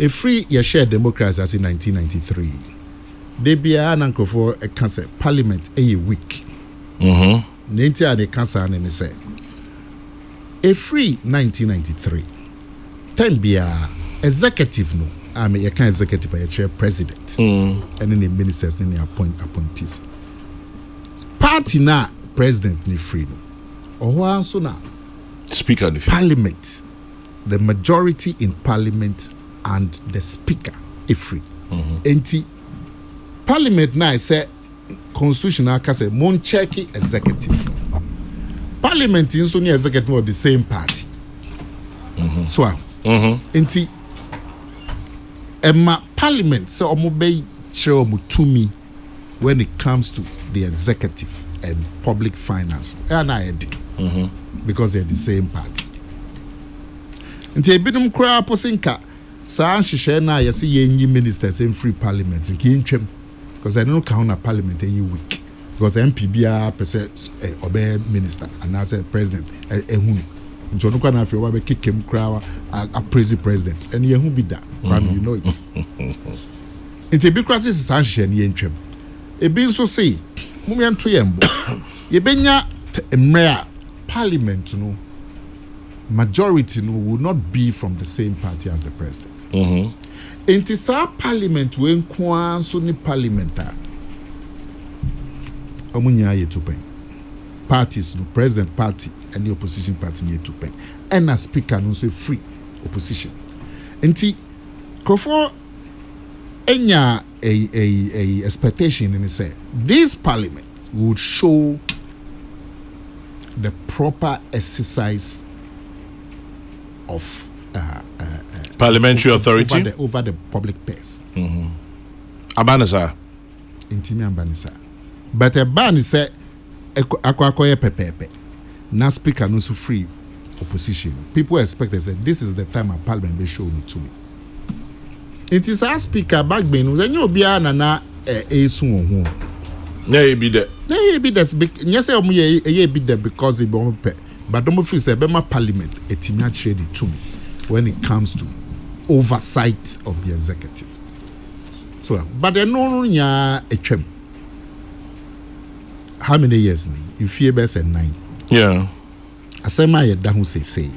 A free your share democracy as in 1993. They be an uncle for a cancer parliament a week. Nintia the cancer and say a free 1993. 10 be a executive no. I mean a kind executive by a chair president. And then the ministers then they appointees. Party na president ni free no. Or also na speaker the parliament. The majority in parliament and the speaker is free. Enti parliament now say constitutional say mon check executive. Parliament is only executive of the same party. So enti Emma parliament say omo be share omo to me when it comes to the executive and public finance. Because they're the same party. Nti ebidum kura posinka saa hihye na yesi yenyi ministers in free parliament ki ntwem because I don't count a parliament any week because MPB a person obey minister and as a president ehunu nti onu kwa na afi oba be kikem kura a president and yehu bi da you know it. Nti ebi kura se saa hihye ne ntwem ebi nso say mum yanto yembo ye benya emre parliament no majority no will not be from the same party as the president. Enti sa parliament when kwa so ni parliamentar omunya ye to pen parties no president party and the opposition party ye to pen and a speaker no say free opposition. Enti kofo enya a expectation in say this parliament would show the proper exercise of parliamentary authority over the public purse. Abanisa. Intimi Abanisa. But a ban is akwakoye pepepe. Now speaker no so free opposition. People expect that this is the time a parliament they show me to me. It is our speaker back then. Then you be a na soon. Yeah, be there. Yeah, be that's big. Yes, be there because they don't pay. But don't feel say my parliament it not shady to me when it comes to oversight of the executive. So, but they no nya a chem. How many years now? You fear best at 9. Yeah. I say my who say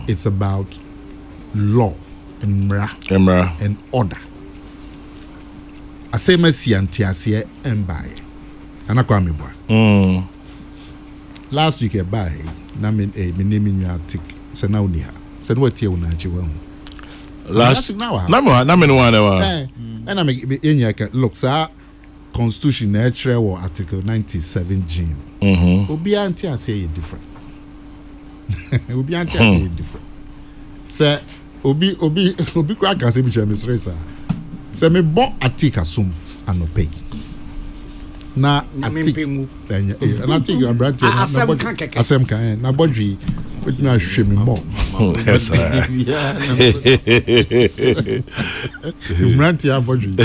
it's about law and mra and order. I say my see antiasie and buy. And I come boy. Last week I buy na me name in your tick. So now ni ha. So what you na chi wan. Last na me no one. And I make in your look sir. Constitution natural or Article 97 G. Obi antiasie different. Obi antiasie different. Say obi crack as me chemistry sir. Say me bon atik asum anope. Na atik and atik am brand asem kan na bodwi wetin na hwe me mo. Yes sir. Mranti abodwi.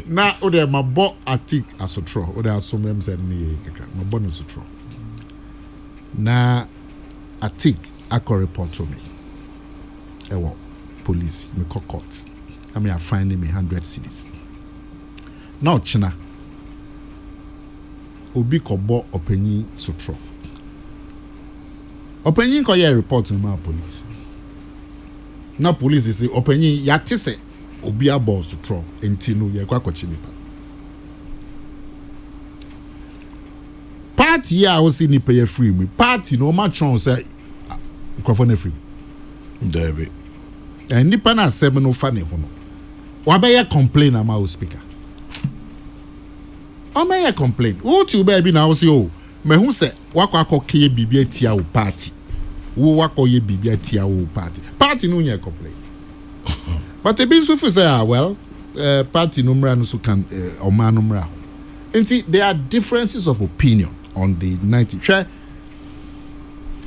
Na o de ma bo atik asotro o de asomem se ni kaka ma bo no sotro. Na atik akọ report to me. Ewo police me court. I mean, I find him 100 cedis. Now, China, Obi kobo openi sutro. Openi ko ye report to my police. Now, police say openi yatise Obi abo sutro enti no ye kwa kochi nipa. Party ya o si ni pay free me. Party no ma chon say microphone free. David. And nipa na 7 no fa ne ho no. Wabaya complain ama speaker. Wabaya complain. Who to baby now say oh, me who say wakwa koke bibia tia o party. Wo wakwa ye bibia tia o party. Party no nya complain. But the bin so say well, party numra no so can oma numra. And there are differences of opinion on the 90.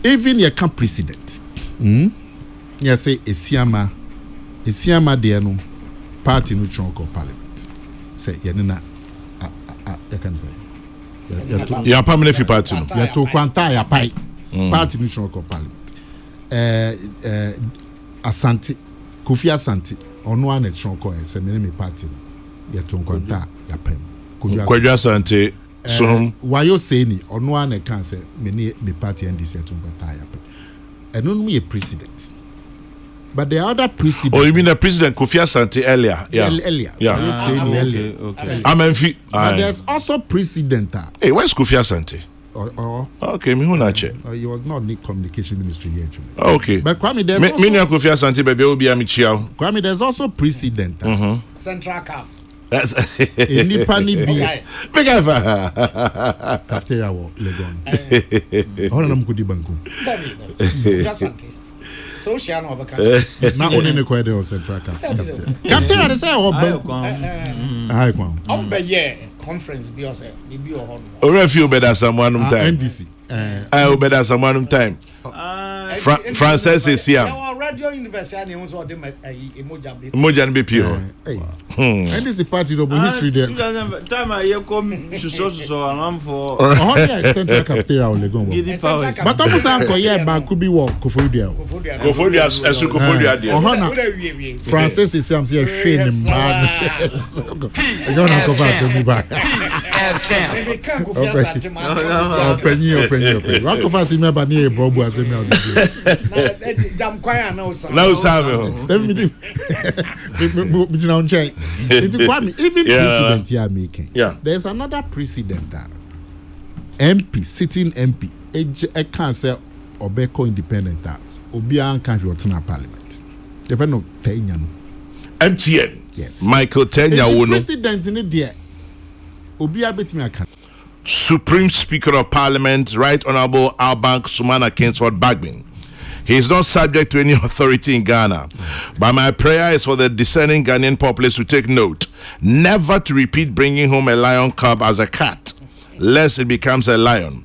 Even your camp president. You say Esiama there no party no chonko parliament. Say yenina I can say. Ya permanent fi party no. Ya to kwanta ya pai. Party no chonko parliament. Asante Kofi Asante ono an chonko say me party no. Ya to kwanta ya pai. Kofi Asante so why you say ni ono an can say me party NDC to kwanta ya pai. And no me president. But the other president. Oh, you mean the president Kofi Asante earlier? Yeah. Earlier. Yeah. Okay. Amenfi. But there's also president. Hey, where's Kofi Asante? Okay, me who na che. He was not the communication ministry here. Okay. But Kwame, there's also. Me Kofi Asante baby will be a michiao. Kwame, there's also president. Central CAF. That's Any pani be. Big Cafeteria wo Legon. Hold on, Mukudi Banku. Just so she no obaka. Na only ne kwede o Central CAF. Cafeteria they say oba. Hi kwam. Ombe conference bi o say bi o ho. Ora feel better someone time. NDC. I better someone time. Francis is here. Radio University and he so dem emoja be. Emoja be pure. NDC party no history there. Time I come so alarm for Central Cafeteria o Legon. But almost anko here Banku bi wo Kofodia. Kofodia esu Kofodia there. Ohana. Francis is am say hwe ni mba. I don't know about me back. Maybe can go for Santema. Openyi. What go for see me ba ni e bobu as me as you. Jam kwaya na usa. Na usa. Even president here making. Yeah. There's another president that MP, sitting MP, a can't say Obeko independent house. Obian can't return parliament. Depend on Tenya. MTN. Yes. Michael Tenya Wono. President in it there. Obia bet me I can. Supreme Speaker of Parliament, Right Honorable Albank Sumana Kingsford Bagbin. He is not subject to any authority in Ghana. But my prayer is for the discerning Ghanaian populace to take note, never to repeat bringing home a lion cub as a cat, lest it becomes a lion.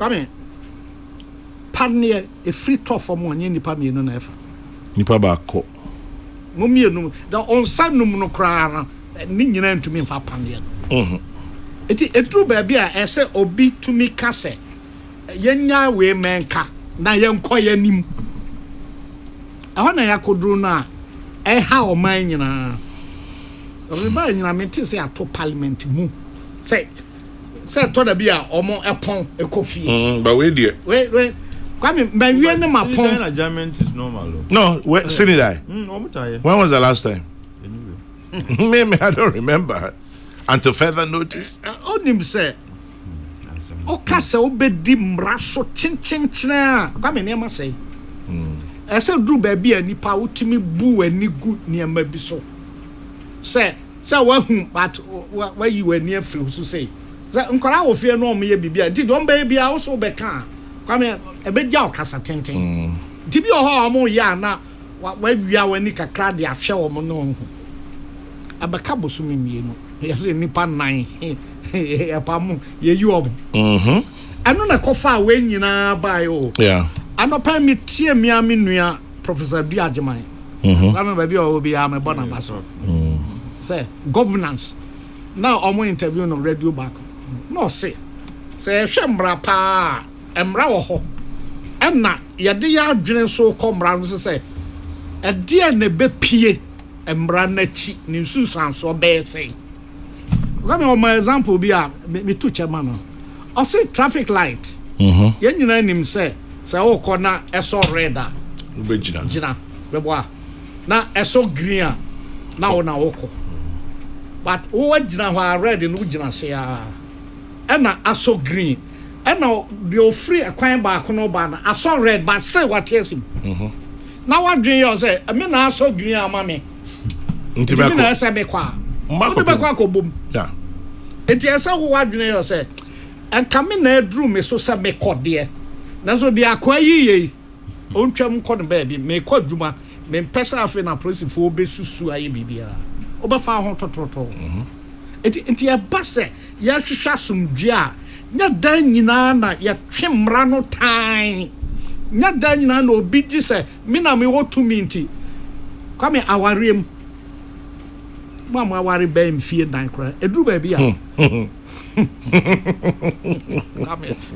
Come Panier a free top for one nipa me no ever. Nipa baako. Mo mienu da on sanum no kra ni nyina ntumi mfa panier. Eti etru ba bia ese obi tumi ka se yenya we menka na yenko yanim. Ehona yakodru na ha o man nyina. Obi nyina meti se ato parliament mu. Say to da bia omo epon ekofie. But we there. Wait. Kwame, my name my pon. Adjournment is normal. No, wait, Sinidai. When was the last time? Anyway. Maybe I don't remember. Until further notice. Onim say. Okase obedi mraso chin. Kwame name say. Ese dru ba bia nipa utimi bu ani gu niam bi so. Say wahu but where you were near free so say. Say nkora wo fie no me bibia. Ti don ba bia wo so be kan. Kwame ebeja okasa tenten dibi oho omo ya na wa wia wani kakra de ahwe omo no ho abaka bosumi mienu yase nipa nan epamu ye yi omo anu na kofa we nyina bai o yeah anopa mi tie mi nua Professor Biajeman kwame ba bi o bi am bona baso say governance now omo interview no radio back no say hwemra pa emra wo ho enna yede ya adwene so komra no se ede na bepie emra na chi ni nsusan so be sei gami o my example bi a me tu chema no o say traffic light ye nyina nim se wo kona eso red a ube gina bebo a na eso green a na wo na wo ko but wo gina ho red no gina se a enna aso green eno the free akwan ba ko no ba na aso red but still what yesim na what dream you say me na aso green ama me nti be ko na ese be kwa be kwa ko bom yeah enti ese wo what dream you say en kame na edru me so se me kode na so de akwa yiye ontwam ko no ba bi me ko dwuma me pesa afi na police fo be susu aye bibia obefa ho tototo enti e ba se ya hwehwa somdua nya dan nyina na ya twemra no tan nya dan nyina na obi gi se me na me wotu minti kwame awarem mama aware ba mfie dan kra edru ba bia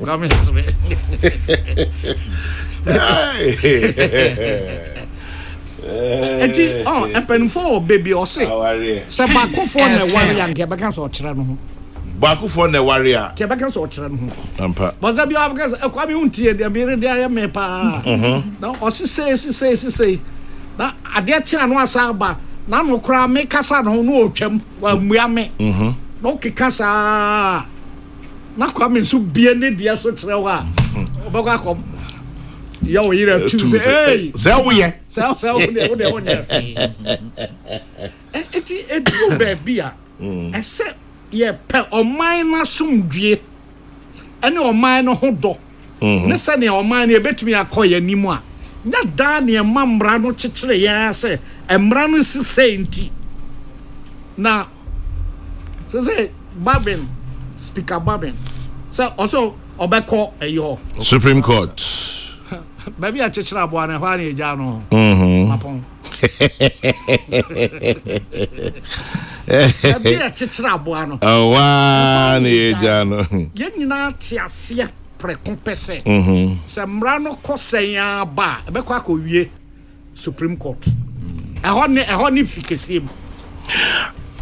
kwame swe eti epenfo baby o se se ba kofo na wari yanke ba kan so kire no ho Baku for the warrior. Kebaka so kire no ho Ampa. Was that you because kwame untie de be de aye me pa na o se na ade tia no asa ba na no kra me kasa no no otwam wa mmua me no kikasa na kwame so bie ne dia so kire wa obakwa kom ya o yire tu say hey say we ye say wo de eti edu ba bia ese ye pe oman na sumdue ene oman no hodo ne se ne oman ne betumi akoye nimu a nya da ne mamra no kekere ya se emra no sisenti na say Babin speaker Babin so also obeko eyo Supreme Court baby a kekere abo na hwa ne ja no apon baby a kekere abo no wa ne ja no ye nyina tiasia prekompese se mra no kosen aba ebeko akowie Supreme Court ehon ni fikesim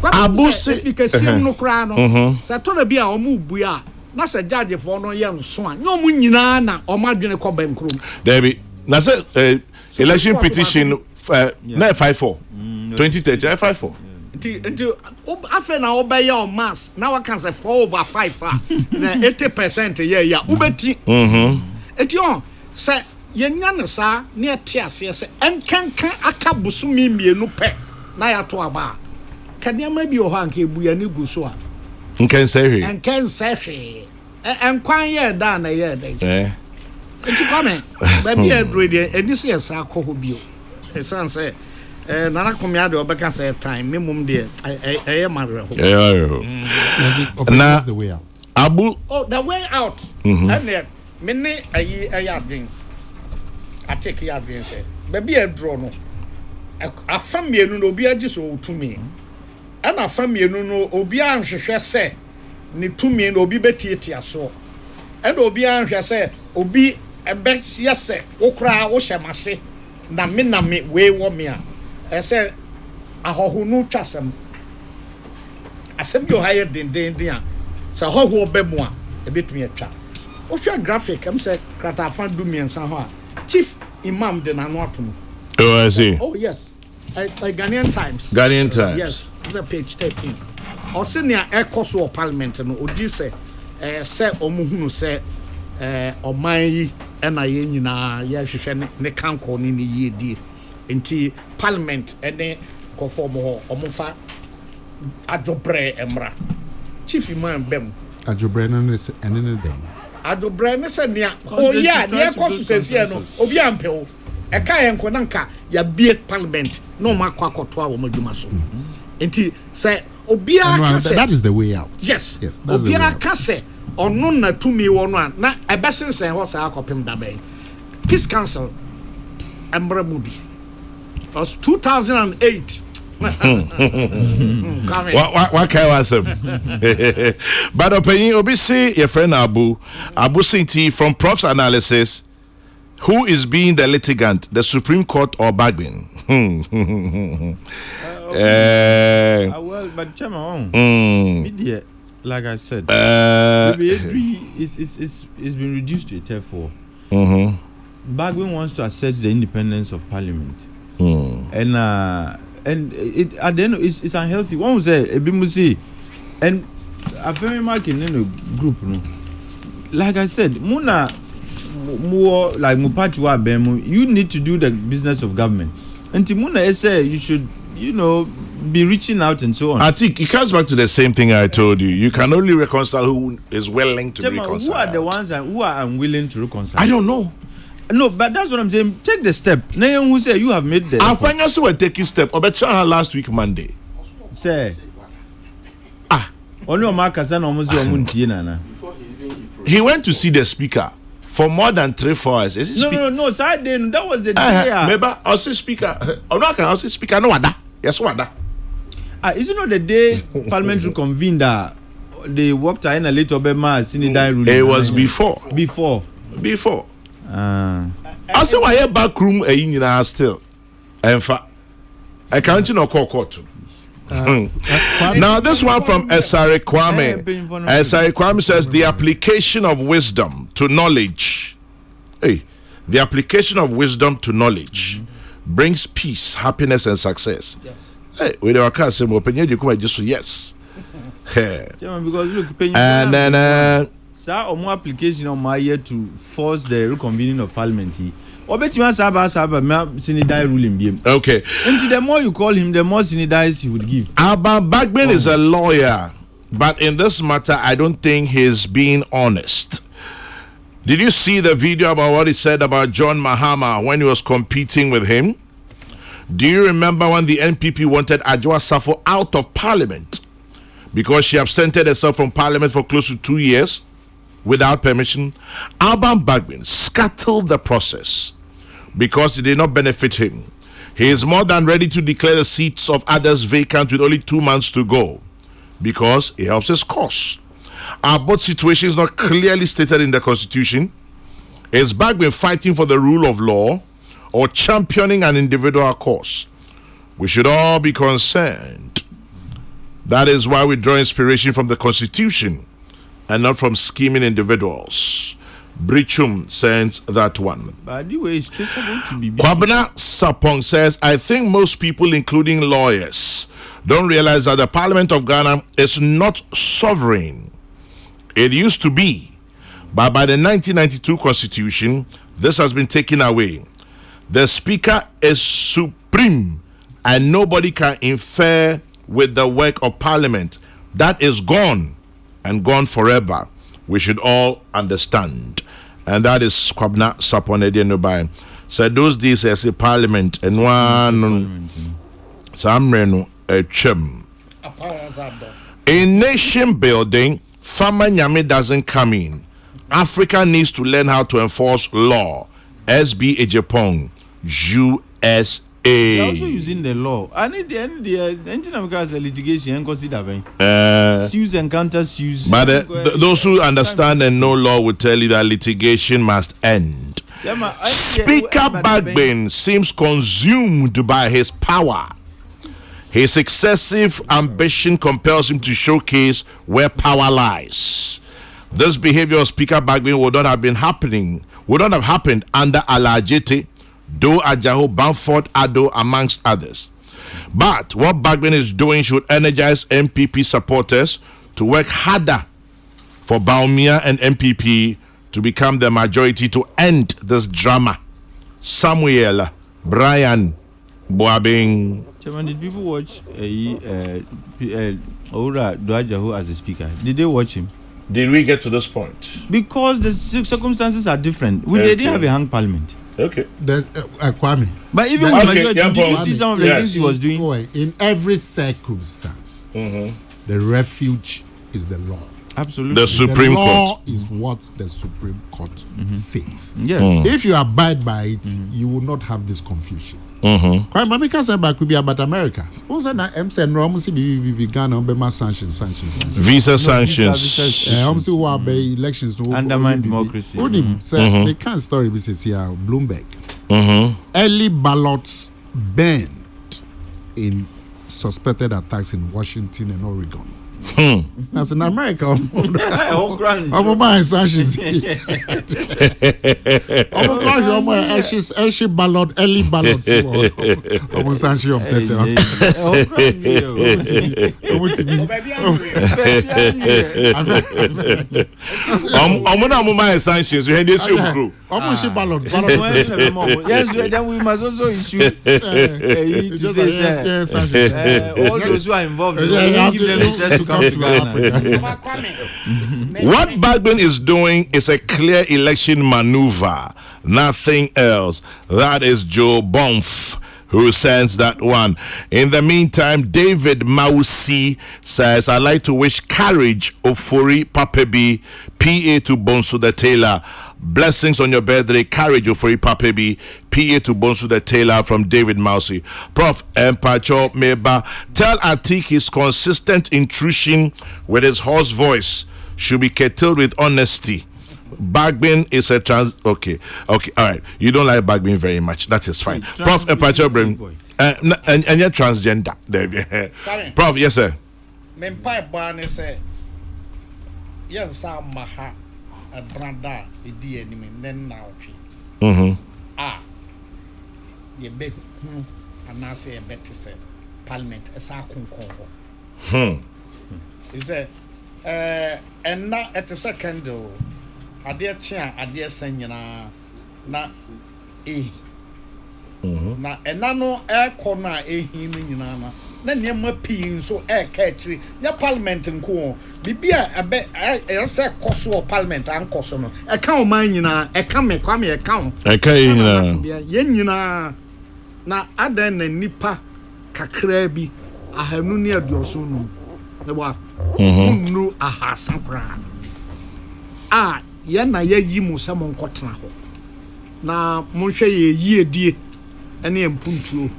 abuse fikesim no kra no se to na bia omu bua na se judge for no ye nso a nyomu nyina na omadwene ko bankrom Debbie na se election petition na 54 2030 54 nti afa na obey your mass na wa can say 4/5 na 80% ye ya ubeti eti on say yenya ne sa na etiase se enkankan aka busumi mienu pe na ya to aba kadema bi o ho anka ebuya ni gu so a nkan say hwe enkwan ye da na ye da eti kwame ba bi edro de enisi esa akọ bio esan say nana komia de obeka say time memum de marre ho na the way out abu the way out and Mene ayi adwen. I take ya adwen say. Baby e draw no. Afa mienu no obi agi so otumi. Ana afa mienu no obi anhwehwe se ne tumi no obi betietia so. And obi anhwehwe se obi ebe yese okra wo hyemase na me we wo me a. E say ahohunu twasem. Asem bi o higher den a. Sa hoho obemu a ebetumi atwa. Ohwa graphic am say krata afa du miensa ho a. Chief Imam de nanu atum. Oh, I see. Oh yes. Ghanaian Times. Ghanaian Times. Yes, it's a page 13. Or senior Ecoso Parliament no Odi say omuhunu say oman ena ye nyina ye hwehwe ne kanko ni ne yedi. Enti Parliament ene conform ho omofa adwobre emra. Chief Imam bem. Adwobre no ne ene dem. Adwobre ne se nea oh yeah, ne Ecoso sese no obi ampe o. Eka yenko nanka ya bie Parliament no makwa kotoa wo madwuma so. Enti say obia ka say that is the way out. Yes. Yes, that's obia ka say ono na tumi wo no na ebesensen ho say akopem dabe. Peace Council Emre Mubi. Was 2008. What can I say? But opinion obisi your friend Abu Sinti from Prof's analysis. Who is being the litigant, the Supreme Court or Bagbin? Well, but Chairman, media, like I said, it's been reduced to a therefore. Bagbin wants to assert the independence of Parliament, and it at the end it's unhealthy. One was say Ebimusi, and a very marking in a group, no. Like I said, Muna. More like Mupatiwa Bemu, you need to do the business of government. And Timuna say you should, be reaching out and so on. I think it comes back to the same thing I told you. You can only reconcile who is willing to reconcile. Who are the ones who are unwilling to reconcile? I don't know. No, but that's what I'm saying. Take the step. Nayan who say you have made the. I find you were taking step. I bet last week Monday. Say. Only Omakasa almost your He went to see the speaker. For more than 3-4 hours. No. So I didn't. That was the day. Maybe I'll say speaker. I'll say speaker. No, wada. Yes, wada. Is it not the day Parliamentary convened that they worked in a little bit more? It was before. Before. I say why a back room still. In fact, I can't call court. Now this one from Esare Kwame. Esare Kwame says the application of wisdom to knowledge. The application of wisdom to knowledge brings peace, happiness, and success. Yes. With our cousin, opinion you come just yes. Because look, and then sir, more application on my year to force the reconvening of Parliament. Okay. And the more you call him, the more Sinidize he would give. Abba Bagbin is a lawyer, but in this matter, I don't think he's being honest. Did you see the video about what he said about John Mahama when he was competing with him? Do you remember when the NPP wanted Adwoa Safo out of Parliament because she absented herself from Parliament for close to 2 years? Without permission, Alban Bagbin scuttled the process because it did not benefit him. He is more than ready to declare the seats of others vacant with only 2 months to go because it helps his cause. Are both situations not clearly stated in the Constitution? Is Bagbin fighting for the rule of law or championing an individual cause? We should all be concerned. That is why we draw inspiration from the Constitution and not from scheming individuals. Brichum sends that one. But anyway, it's traceable to be. Kwabena Sapong says, I think most people, including lawyers, don't realize that the Parliament of Ghana is not sovereign. It used to be, but by the 1992 Constitution, this has been taken away. The Speaker is supreme, and nobody can interfere with the work of Parliament. That is gone. And gone forever. We should all understand. And that is Kwabna Saponedi Nubai. So those days as a Parliament and one Samreno a chim. A nation building, Farmer Nyame doesn't come in Africa needs to learn how to enforce law. SB Ejepong, USA. They're also using the law. I need the litigation and consider sues and counter sues. But those who understand and know law will tell you that litigation must end. Speaker Bagbin seems consumed by his power. His excessive ambition compels him to showcase where power lies. This behavior of Speaker Bagbin would not have happened under Alajete, Do Ajaho, Bamford, Ado, amongst others. But what Bagbin is doing should energize MPP supporters to work harder for Baumia and MPP to become the majority to end this drama. Samuel Brian Boabing. Chairman, did people watch Ora Duajahu as a speaker? Did they watch him? Did we get to this point? Because the circumstances are different. They didn't have a hung parliament. Okay. There's Kwame. But even with majority, did you see some of the things he was doing? Boy, in every circumstance, the refuge is the law. Absolutely. The Supreme law Court is what the Supreme Court says. Yeah. If you abide by it, you will not have this confusion. Kwame Mamika said could be about America. Also, na MC Normal be Ghana on sanctions. visa sanctions. MC who are by elections to Undermine democracy. Say they can't story this is here Bloomberg. Early ballots banned in suspected attacks in Washington and Oregon. That's in America. My sanctions. Ballot, early ballots. Sanctions. We had this group. Ballot. Yes, then we must also issue all those who are involved. Give them access to come to Ghana. What Bagbin is doing is a clear election maneuver, nothing else. That is Joe Bonf who sends that one. In the meantime, David Mausi says, I'd like to wish Courage Ofori Papebi, PA to Bonsu the Taylor. Blessings on your birthday, Courage Ofori Papebi, PA to Bonsu the Taylor from David Mausi. Prof. Empacho Meba, tell Atik his consistent intrusion with his hoarse voice should be curtailed with honesty. Bagbin is a okay, all right. You don't like Bagbin very much. That is fine. Prof. Empacho Brim, and you're transgender. Prof, yes, sir. Mempai Barney said, yes, Sam Maha, a brother, a dear enemy, then now. You bet, and I say a better say, Parliament, a Sakun Congo. He said, and not at the second door. I dear chair, I dear senior, na na enano air corner him in Yana. Then near my pin so air catchy, your parliament and cool. Bibia, a bet I say cost of parliament and costono. A cow mine, a come a count. I can't, Yenina. Na adan na nipa kakra bi ahanu ne aduoso ne wa nnu ahasa kra ye na yayi mu samon kotena ho na monhwe ye yiedie ene empuntuo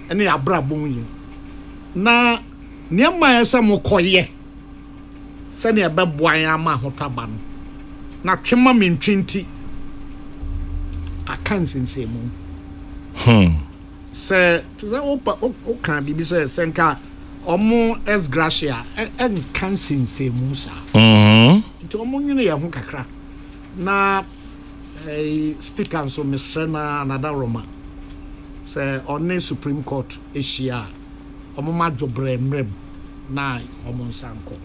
ene abrabon yi na niema yesa mokoye se ne beboan ama hotaba no na twema mentwenti akansensemu se tza o kan bibi se senka omo es gracia en kansensemu sa nti omo nyine ya ho kakra na speaker so Mr. Nada Roma say on Supreme Court Asia omo ma jobre mrem na omo nsanko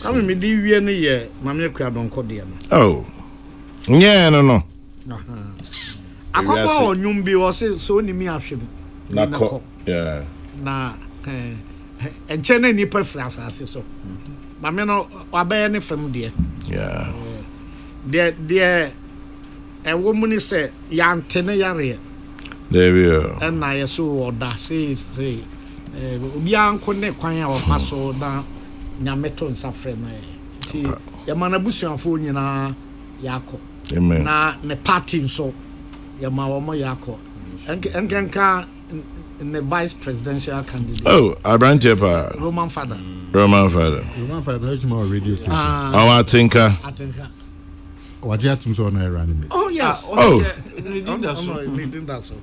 kama me di wie ne ye mame akua donko de no oh yeah no akwa onyum bi wo se so ni mi ahwe na ko yeah na enchene ni pa frasa ase so mame no wabaye ne fam de yeah de woman say yantene yare there we are and na yeso oda say obi anko ne kwan a wofa so na nyameto nsafre no ti ya mana busuafo nyina yako. Amen. Na ne party nso yɛma wɔn yako. Enkenka ne vice presidential candidate. Oh, Abrante pa. Roman father. Roman father. Roman father no juma radio station. Our thinker. Atinka. Waje atum so na era me. Oh yes. Oh.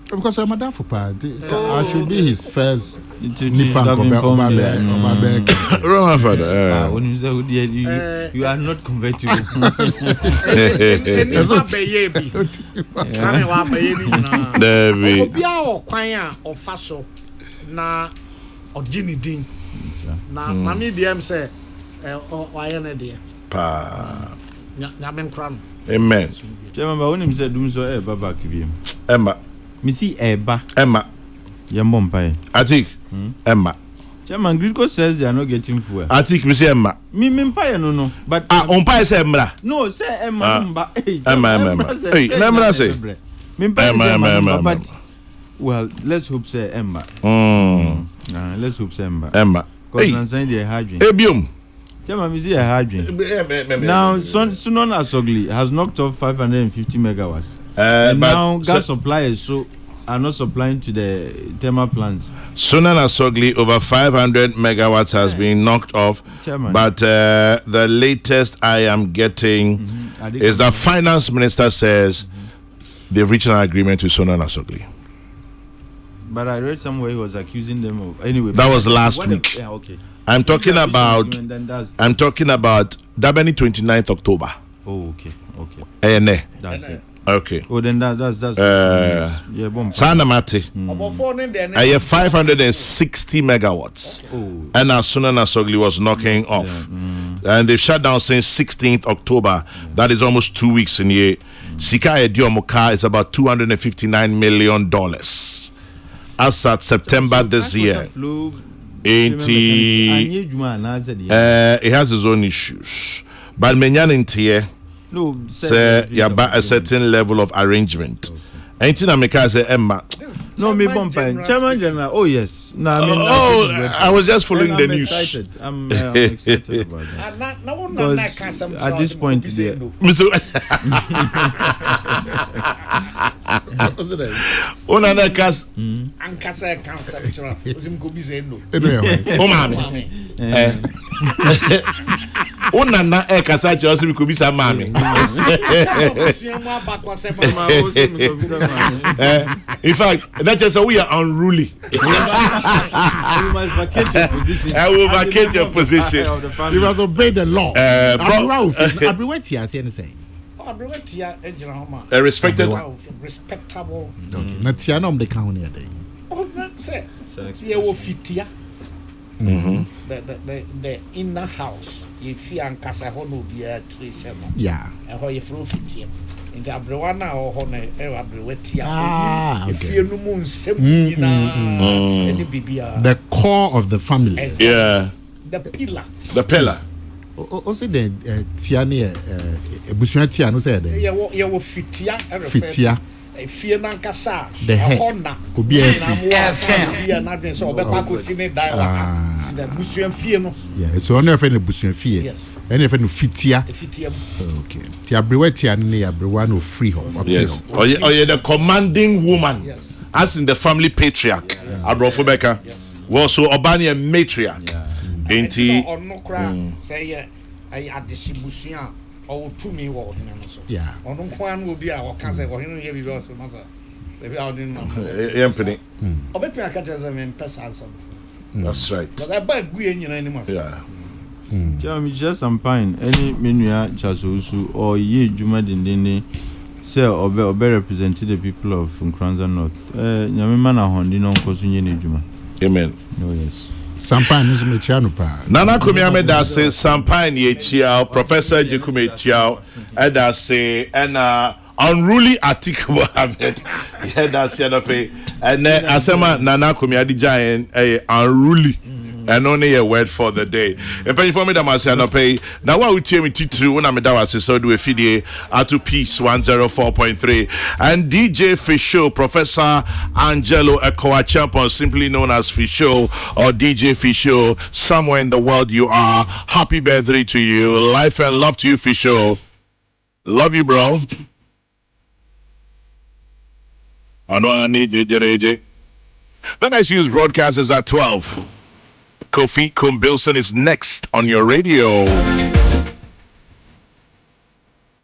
Because I'm a daft party. I should be his first Roman father. You are not convertible. Na ojini din na mami DM say why na dia Pa. Nyamen kran. Amen. Chairman ba wonim say dum so e ba back bi. Emma. Me see eba. Emma. Yambom pai. Atik. Emma. Chairman Grisco says they are not getting fuel. Atik me say Emma. Me pai no. But on pai say Emma. No, say Emma mba. Emma. Hey, Emma say. Me pai Emma but well, let's hope say Emma. Let's hope say Emma. Emma. Because I'm saying they hydrogen. Ebium. Chairman, me see a hydrogen. Now, Sunon Asogli has knocked off 550 megawatts. And now gas suppliers are not supplying to the thermal plants. Sunan Asogli over 500 megawatts has been knocked off. Chairman. But the latest I am getting is the finance minister says they've reached an agreement with Sunan Asogli. But I read somewhere he was accusing them of anyway. That was last week. Yeah, okay. I'm talking about Dabani 29th October. Oh, okay. That's it. Okay. Oh, then that's yeah, bomb. Sana Mati. I have 560 megawatts. Oh. And as soon as Asogli was knocking off. And they've shut down since 16th October. That is almost 2 weeks in here. Sika Ediomoka is about $259 million. As at September this year. It has its own issues. But Menyan in Tier say a certain level of arrangement. Ain't in America say Emma. No, me bomba. Chairman General. Oh yes. No, I mean. I was just following the news. Excited. I'm excited about that. Because at this point, there. Onana e kasa che osi ko bisa mami. In fact, that is we are unruly. You must vacate your position. I will vacate your position. You must obey the law. A respectable. Natianom the county a day. Oh, say, you will fit here. The inner house, if you and Casahono be a tree chairman. Yeah. And how you throw fit him. In the Abrewana or Honor, Abrewetia. If Okay. you no moon, The core of the family. Yeah. The pillar. The pillar. Also the Tiani Bushua Tiano said. You will fit here. Fitia. If you and Casa, The head. Could be a so Bepaco Sine Diala, the Muslim Fiano. Yeah, it's only a friend of Bushua Fia. Yes. Any friend of Fitia. If it Okay. Tiabriwetia near Brewan of Freehold. Yes. Or you're the commanding woman. Yes. As in the family patriarch. Abrofobeka. Well, so Obani a matriarch. Ain't he? Or no cry, say, I had the Shibusia or to me, or Yeah. or no one will be our cousin or him, maybe also, mother. Maybe I didn't know. Anthony. Or maybe I catch as a man, pass answer. That's right. But I buy Guyan anymore. Yeah. Chairman, just some pine. Any Minya Chasusu or Ye Juma Dindini say or be represented the people of Nkranza North. Yamimana Hondino Kosunyeni Juma. Amen. Oh, yes. Sampan is Michano Pa. Nana Kumiame da say Sampain ye chiao, Professor Jekume chiao, and I say and unruly Atiku Mohammed. Yeah, that's the other pay. And then Asema Nana Kumiadi Giant unruly. And only a word for the day. And pay for me that must not pay. Now what we tell me to when I'm a so do a video at 2 piece 104.3 and DJ Fisho, Professor Angelo Ekoa Champion, simply known as Fisho or DJ Fisho, somewhere in the world you are. Happy birthday to you. Life and love to you, Fisho. Love you, bro. I know I need you, JJ. The next news broadcast is at 12. Kofi Kumbilson is next on your radio.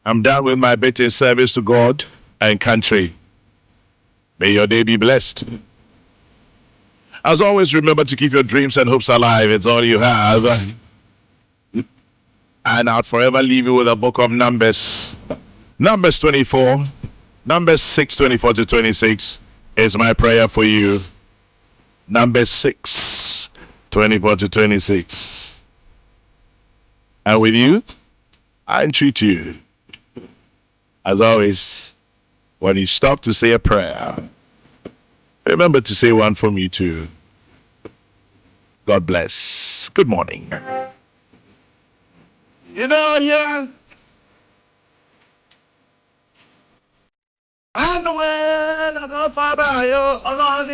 I'm done with my bit in service to God and country. May your day be blessed. As always, remember to keep your dreams and hopes alive. It's all you have. And I'll forever leave you with a book of Numbers. Numbers 24. Numbers 6, 24 to 26 is my prayer for you. Numbers 6, 24 to 26. And with you, I entreat you. As always, when you stop to say a prayer, remember to say one for me too. God bless. Good morning. You know, yeah. I know when I don't find by you. Allah,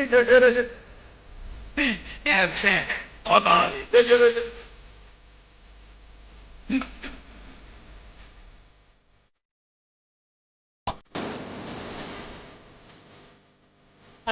Peace FM. Allah.